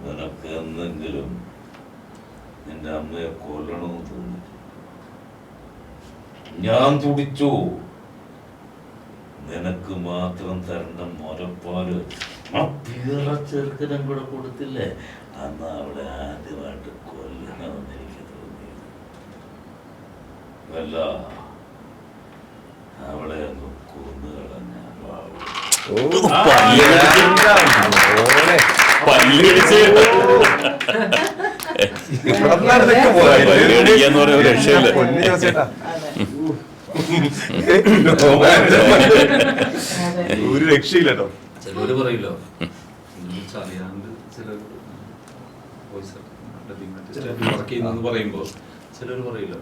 നിനക്ക് എന്തെങ്കിലും നിന്റെ അമ്മയെ കൊല്ലണമെന്ന് തോന്നി ഞാൻ തുടിച്ചു. നിനക്ക് മാത്രം തരണ്ട മുലപ്പാല് ആ പിറ ചെറുക്കനും കൂടെ കൊടുത്തില്ലേ, അന്ന് അവിടെ ആദ്യമായിട്ട് കൊല്ലണമെന്ന് എനിക്ക് തോന്നിയത്. അല്ല അവളെ ഒന്ന് കൊന്നുകളഞ്ഞ ഒരു രക്ഷയില്ലട്ടോ. ചിലര് പറയില്ലോ പറയുമ്പോ ചിലര് പറയില്ലോ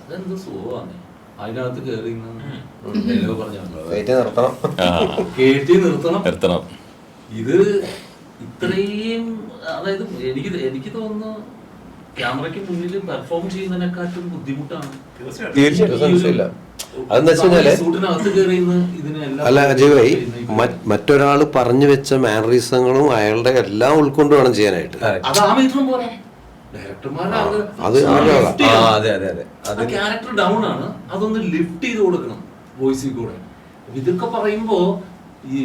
അതെന്ത് സുഖമാണ് അതിനകത്ത് കേറി കേട്ടി നിർത്തണം. ഇത് ഇത്രയും അതായത് എനിക്ക് തോന്നുന്നു ക്യാമറയ്ക്ക് മുന്നിൽ പെർഫോം ചെയ്യുന്നതിനെക്കാട്ടും ബുദ്ധിമുട്ടാണ്. അല്ല അജയ് ഭായി, മറ്റൊരാൾ പറഞ്ഞു വെച്ച മാനറിസങ്ങളും അയാളുടെ എല്ലാം ഉൾക്കൊണ്ട് വേണം ചെയ്യാനായിട്ട്. ക്യാരക്ടർ ഡൗൺ ആണ്, അതൊന്ന് ലിഫ്റ്റ് ചെയ്ത് കൊടുക്കണം വോയിസിൽ കൂടെ. ഇതൊക്കെ പറയുമ്പോ ഈ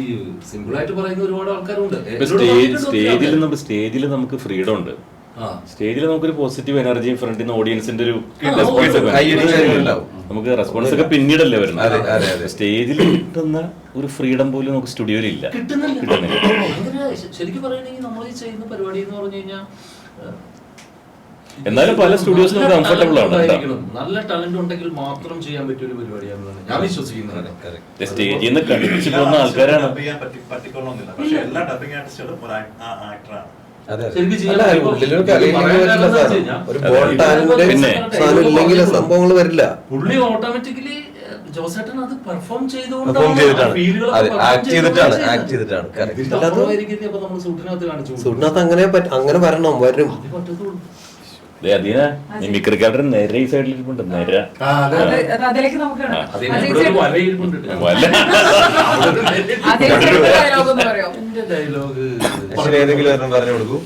സിമ്പിൾ ആയിട്ട് പറയുന്ന ഒരുപാട് ആൾക്കാരുണ്ട്. സ്റ്റേജിൽ നമുക്ക് ഫ്രീഡം ഉണ്ട്. സ്റ്റേജിൽ നമുക്കൊരു പോസിറ്റീവ് എനർജി ഫ്രണ്ടിൽ നിന്ന് ഓഡിയൻസിന്റെ ഒരു നമുക്ക് റെസ്പോൺസ് ഒക്കെ പിന്നീടല്ലേ വരുന്നത്. സ്റ്റേജിൽ കിട്ടുന്ന ഒരു ഫ്രീഡം പോലും നമുക്ക് സ്റ്റുഡിയോയിൽ ഇല്ല. ശരിക്കും പറയുകയാണെങ്കിൽ നമ്മൾ ഈ ചെയ്യുന്ന പരിപാടി എന്ന് പറഞ്ഞു കഴിഞ്ഞാൽ എന്നാലും പല സ്റ്റുഡിയോസിലും കംഫർട്ടബിൾ ആണ്. നല്ല ടാലന്റ് ഉണ്ടെങ്കിൽ മാത്രം ചെയ്യാൻ പറ്റിയ ഒരു പരിപാടിയാണ് ഞാൻ വിശ്വസിക്കുന്നത്. സ്റ്റേജിൽ നിന്ന് കളിച്ചു പോകുന്ന ആൾക്കാരാണ്. പക്ഷേ എല്ലാ ഡബിംഗ് ആർട്ടിസ്റ്റുകളും ഒരു ആക്ടറാണ്. സംഭവങ്ങൾ വരില്ല. പുള്ളി ഓട്ടോമാറ്റിക്കലി ജോസേട്ടൻ അത് പെർഫോം ചെയ്തുകൊണ്ട് അങ്ങനെ വരണം വരും. മിമിക്രിക്കാരുടെ നേരെ ഈ സൈഡിലിരിപ്പുണ്ട്. നേരെ അതിലേക്ക് നമുക്ക് ഏതെങ്കിലും പറഞ്ഞു കൊടുക്കൂ.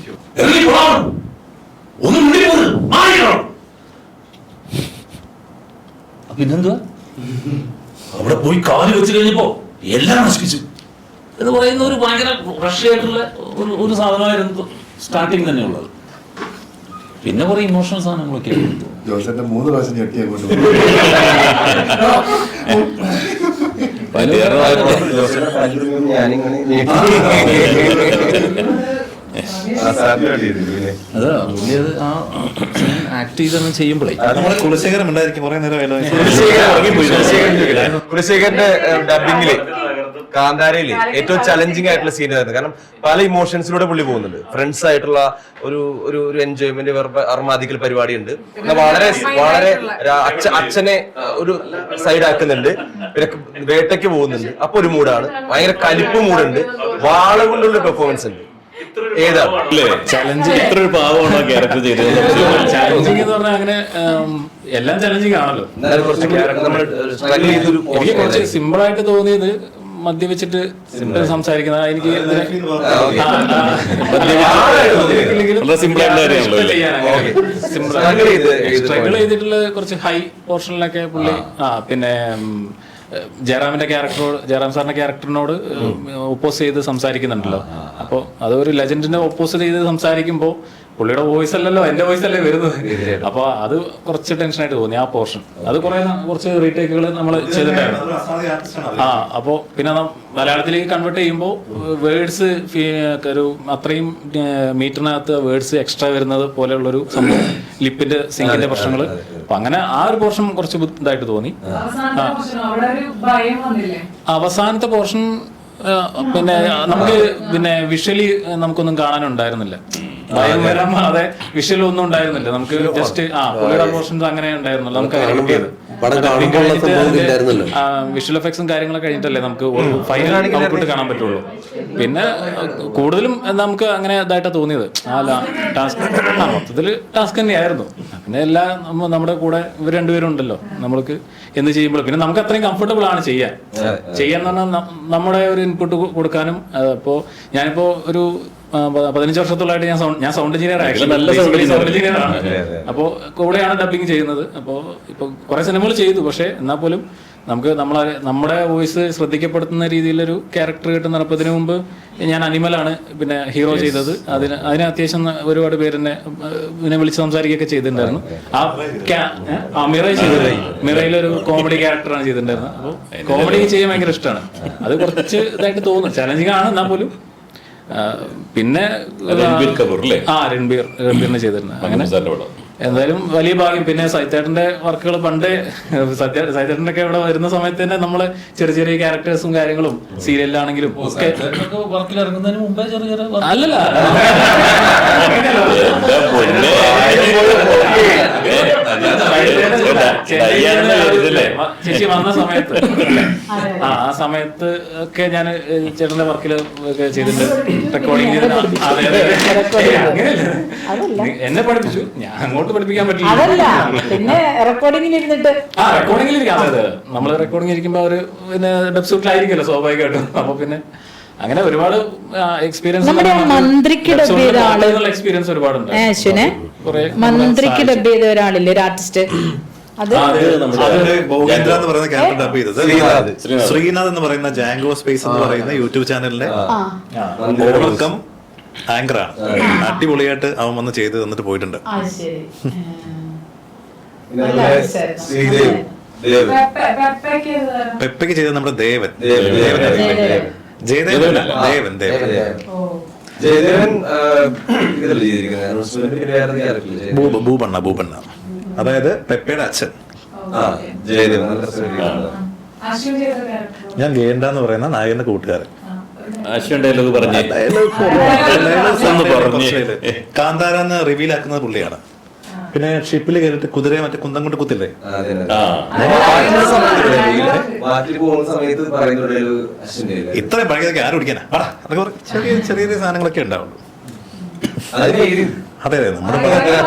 പിന്നെന്തുവാ അവിടെ പോയി കാല് വെച്ച് കഴിഞ്ഞപ്പോ എല്ലാം നശിപ്പിച്ചു എന്ന് പറയുന്ന ഒരു ഭയങ്കര റഷ്യായിട്ടുള്ള ഒരു സാധനമായിരുന്നു സ്റ്റാർട്ടിങ് തന്നെ ഉള്ളത്. പിന്നെ കുറെ ഇമോഷണൽ സാധനങ്ങളൊക്കെ ജോസേട്ടൻ 3 പ്രാവശ്യം ഞെട്ടി അങ്ങോട്ട് ആക്ട് ചെയ്തൊന്നും ചെയ്യുമ്പോഴേ കുലശേഖരം ഉണ്ടായിരിക്കും കുറെ നേരം. കുലശേഖരന്റെ ഡബിങ്ങില് കാന്താരയില് ഏറ്റവും ചലഞ്ചിങ് ആയിട്ടുള്ള സീനായിരുന്നു. കാരണം പല ഇമോഷൻസിലൂടെ പുള്ളി പോകുന്നുണ്ട്. ഫ്രണ്ട്സ് ആയിട്ടുള്ള ഒരു ഒരു ഒരു എൻജോയ്മെന്റ് അർമാദിക്കൽ പരിപാടിയുണ്ട്. വളരെ വളരെ അച്ഛനെ ഒരു സൈഡ് ആക്കുന്നുണ്ട്. പിന്നെ വേട്ടയ്ക്ക് പോകുന്നുണ്ട്. അപ്പൊ ഒരു മൂഡാണ്. ഭയങ്കര കലിപ്പ് മൂടുണ്ട്. വാള കൊണ്ടുള്ള പെർഫോമൻസ് ഉണ്ട്. ഏതാണ് ചലഞ്ച് ഇത്ര ഒരു പാവമാണോ ക്യാരക്ടർ ചെയ്തത്? ചലഞ്ചിങ് എന്ന് പറഞ്ഞാൽ അങ്ങനെ എല്ലാം ചലഞ്ചിങ് ആണല്ലോ. എനിക്ക് കുറച്ച് സിമ്പിൾ ആയിട്ട് തോന്നിയത് മദ്യപിച്ചിട്ട് സംസാരിക്കുന്ന എനിക്ക് സ്ട്രഗിൾ ചെയ്തിട്ടുള്ള കുറച്ച് ഹൈ പോർഷനിലൊക്കെ പുള്ളി പിന്നെ ജയറാം സാറിന്റെ ക്യാരക്ടറിനോട് ഒപ്പോസ് ചെയ്ത് സംസാരിക്കുന്നുണ്ടല്ലോ. അപ്പോൾ അതൊരു ലെജൻഡിനെ ഒപ്പോസ് ചെയ്ത് സംസാരിക്കുമ്പോൾ പുള്ളിയുടെ വോയിസ് അല്ലല്ലോ, എന്റെ വോയിസ് അല്ലേ വരുന്നത്. അപ്പൊ അത് കുറച്ച് ടെൻഷനായിട്ട് തോന്നി ആ പോർഷൻ. അത് കുറച്ച് റീടേക്കുകൾ നമ്മൾ ചെയ്തിട്ടുണ്ടായിരുന്നു. അപ്പോ പിന്നെ മലയാളത്തിലേക്ക് കൺവേർട്ട് ചെയ്യുമ്പോൾ വേർഡ്സ് ഒരു അത്രയും മീറ്ററിനകത്ത് വേർഡ്സ് എക്സ്ട്രാ വരുന്നത് പോലെയുള്ളൊരു സംഭവം, ലിപ്പിന്റെ സിങ്കിന്റെ പ്രശ്നങ്ങൾ. അപ്പൊ അങ്ങനെ ആ ഒരു പോർഷൻ കുറച്ച് ഇതായിട്ട് തോന്നി. അവസാനത്തെ പോർഷൻ പിന്നെ നമുക്ക് പിന്നെ വിഷ്വലി നമുക്കൊന്നും കാണാനുണ്ടായിരുന്നില്ല. ഭയം വരാൻ അതെ വിഷ്വൽ ഒന്നും ഉണ്ടായിരുന്നില്ല. നമുക്ക് ജസ്റ്റ് പുള്ളിയുടെ പോർഷൻസ് അങ്ങനെ ഉണ്ടായിരുന്നല്ലോ. നമുക്ക് വിഷ്വൽ എഫക്ട്സും കാര്യങ്ങളൊക്കെ കഴിഞ്ഞിട്ടല്ലേ നമുക്ക് ഫൈനൽ ഔട്ട്പുട്ട് കാണാൻ പറ്റുള്ളൂ. പിന്നെ കൂടുതലും നമുക്ക് അങ്ങനെ ഇതായിട്ടാ തോന്നിയത്. ടാസ്ക് മൊത്തത്തില് ടാസ്ക് തന്നെയായിരുന്നു. പിന്നെ എല്ലാ നമ്മുടെ കൂടെ ഇവർ രണ്ടുപേരും ഉണ്ടല്ലോ. നമ്മൾക്ക് എന്ത് ചെയ്യുമ്പോൾ പിന്നെ നമുക്ക് അത്രയും കംഫർട്ടബിൾ ആണ് ചെയ്യാന്ന് പറഞ്ഞാൽ നമ്മുടെ ഒരു ഇൻപുട്ട് കൊടുക്കാനും. അപ്പോൾ ഞാനിപ്പോ ഒരു 15 വർഷത്തോളായിട്ട് ഞാൻ സൗണ്ട് എഞ്ചിനീയർ ആണ്. അപ്പോൾ കൂടെയാണ് ഡബിങ് ചെയ്യുന്നത്. അപ്പോൾ ഇപ്പൊ കുറെ സിനിമകൾ ചെയ്തു. പക്ഷെ എന്നാൽ പോലും നമുക്ക് നമ്മുടെ വോയിസ് ശ്രദ്ധിക്കപ്പെടുത്തുന്ന രീതിയിലൊരു ക്യാരക്ടർ കിട്ടുന്ന. അപ്പോൾ ഇതിനു മുമ്പ് ഞാൻ അനിമലാണ് പിന്നെ ഹീറോ ചെയ്തത്. അതിന് അത്യാവശ്യം ഒരുപാട് പേരെന്നെ ഇതിനെ വിളിച്ച് സംസാരിക്കുകയൊക്കെ ചെയ്തിട്ടുണ്ടായിരുന്നു. മിറയിലൊരു കോമഡി ക്യാരക്ടറാണ് ചെയ്തിട്ടുണ്ടായിരുന്നത്. അപ്പോൾ കോമഡി ചെയ്യാൻ ഭയങ്കര ഇഷ്ടമാണ്. അത് കുറച്ച് ഇതായിട്ട് തോന്നും, ചലഞ്ചിങ് ആണ്. എന്നാൽ പോലും പിന്നെ രൺബീറിനെ ചെയ്തിരുന്നത്. അങ്ങനെ എന്തായാലും വലിയ ഭാഗ്യം. പിന്നെ സൈത്തേട്ടന്റെ വർക്കുകൾ പണ്ട് സൈത്തേട്ടന്റെ ഒക്കെ ഇവിടെ വരുന്ന സമയത്ത് തന്നെ നമ്മള് ചെറിയ ചെറിയ ക്യാരക്ടേഴ്സും കാര്യങ്ങളും സീരിയലിലാണെങ്കിലും ഒക്കെ വർക്കിലിറങ്ങുന്നതിന് മുമ്പേ അല്ലല്ല ചേച്ചി വന്ന സമയത്ത് ആ സമയത്ത് ഒക്കെ ഞാൻ ചേട്ടന്റെ വർക്കില് ഒക്കെ ചെയ്തിട്ടുണ്ട്. റെക്കോർഡിങ് എന്നെ പഠിപ്പിച്ചു. ഞാൻ അങ്ങോട്ട് പഠിപ്പിക്കാൻ പറ്റില്ല. പിന്നെ റെക്കോർഡിംഗിൽ ഇരുന്നിട്ട് റെക്കോർഡിംഗിൽ ഇരിക്കാം. അതെ, നമ്മള് റെക്കോർഡിംഗ് ഇരിക്കുമ്പോ അവര് പിന്നെ ഡെപ്സൂട്ടിലായിരിക്കുമല്ലോ സ്വാഭാവികമായിട്ടും. അപ്പൊ പിന്നെ അങ്ങനെ ഒരുപാട് എക്സ്പീരിയൻസ് എക്സ്പീരിയൻസ് ഒരുപാടുണ്ട്. മന്ത്രിക്ക് ഡബ് ചെയ്ത ഒരാളില്ലേ, ഒരു ആർട്ടിസ്റ്റ്, ഗോവിന്ദ്ര എന്ന് പറയുന്ന ക്യാരക്ടർ ഡബ് ചെയ്തത് ശ്രീനാഥ് എന്ന് പറയുന്ന ജാങ്കോ സ്പേസ് എന്ന് പറയുന്ന യൂട്യൂബ് ചാനലിലെ ഓവർകം ആങ്കറാണ്. അടിപൊളിയായിട്ട് അവൻ വന്ന് ചെയ്ത് തന്നിട്ട് പോയിട്ടുണ്ട്. ആ ശരി. പിന്നെ നമ്മുടെ ശ്രീദേവ് ദേവ് പെപ്പയ്ക്ക് ചെയ്തത് നമ്മുടെ ദേവൻ. ജയദേവൻ ജയദേവൻ ദേവൻ. ജയദേവൻ ഇതിലല്ലേ ചെയ്തിരിക്കുന്നത്? announcement ല് വേറെ ക്യാരക്ടർ ഭൂപണ്ണ, അതായത് പെപ്പയുടെ അച്ഛൻ. ജയദേവൻ നല്ല രസമായിട്ട് അശ്വിൻ ചെയ്ത character. ഞാൻ ഗേണ്ട എന്ന് പറയുന്ന നായകന്റെ കൂട്ടുകാരൻ. അശ്വിൻ ഡയലോഗ് പറഞ്ഞേ. കാന്താര എന്ന് റിവീൽ ആക്കുന്നത് പുള്ളിയാണ്. പിന്നെ ഷിപ്പിൽ കയറിട്ട് കുതിരയെ മറ്റേ കുന്തം കൊണ്ട് കുത്തില്ലേ, ഇത്രയും പഴയതൊക്കെ ആരും ഓടിക്കാനാ? ചെറിയ ചെറിയ സാധനങ്ങളൊക്കെ ഉണ്ടാവുള്ളൂ. അതെ അതെ, നമ്മുടെ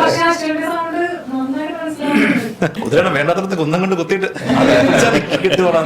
പക്ഷേ അശ്വിന്റെ sound നന്നായിട്ട് മനസ്സിലാവുന്നുണ്ട്. കുതിരയുടെ വേണ്ടാത്തടത്ത് കുന്തം കൊണ്ട് കുത്തിയിട്ട് കിട്ടുവാണ്.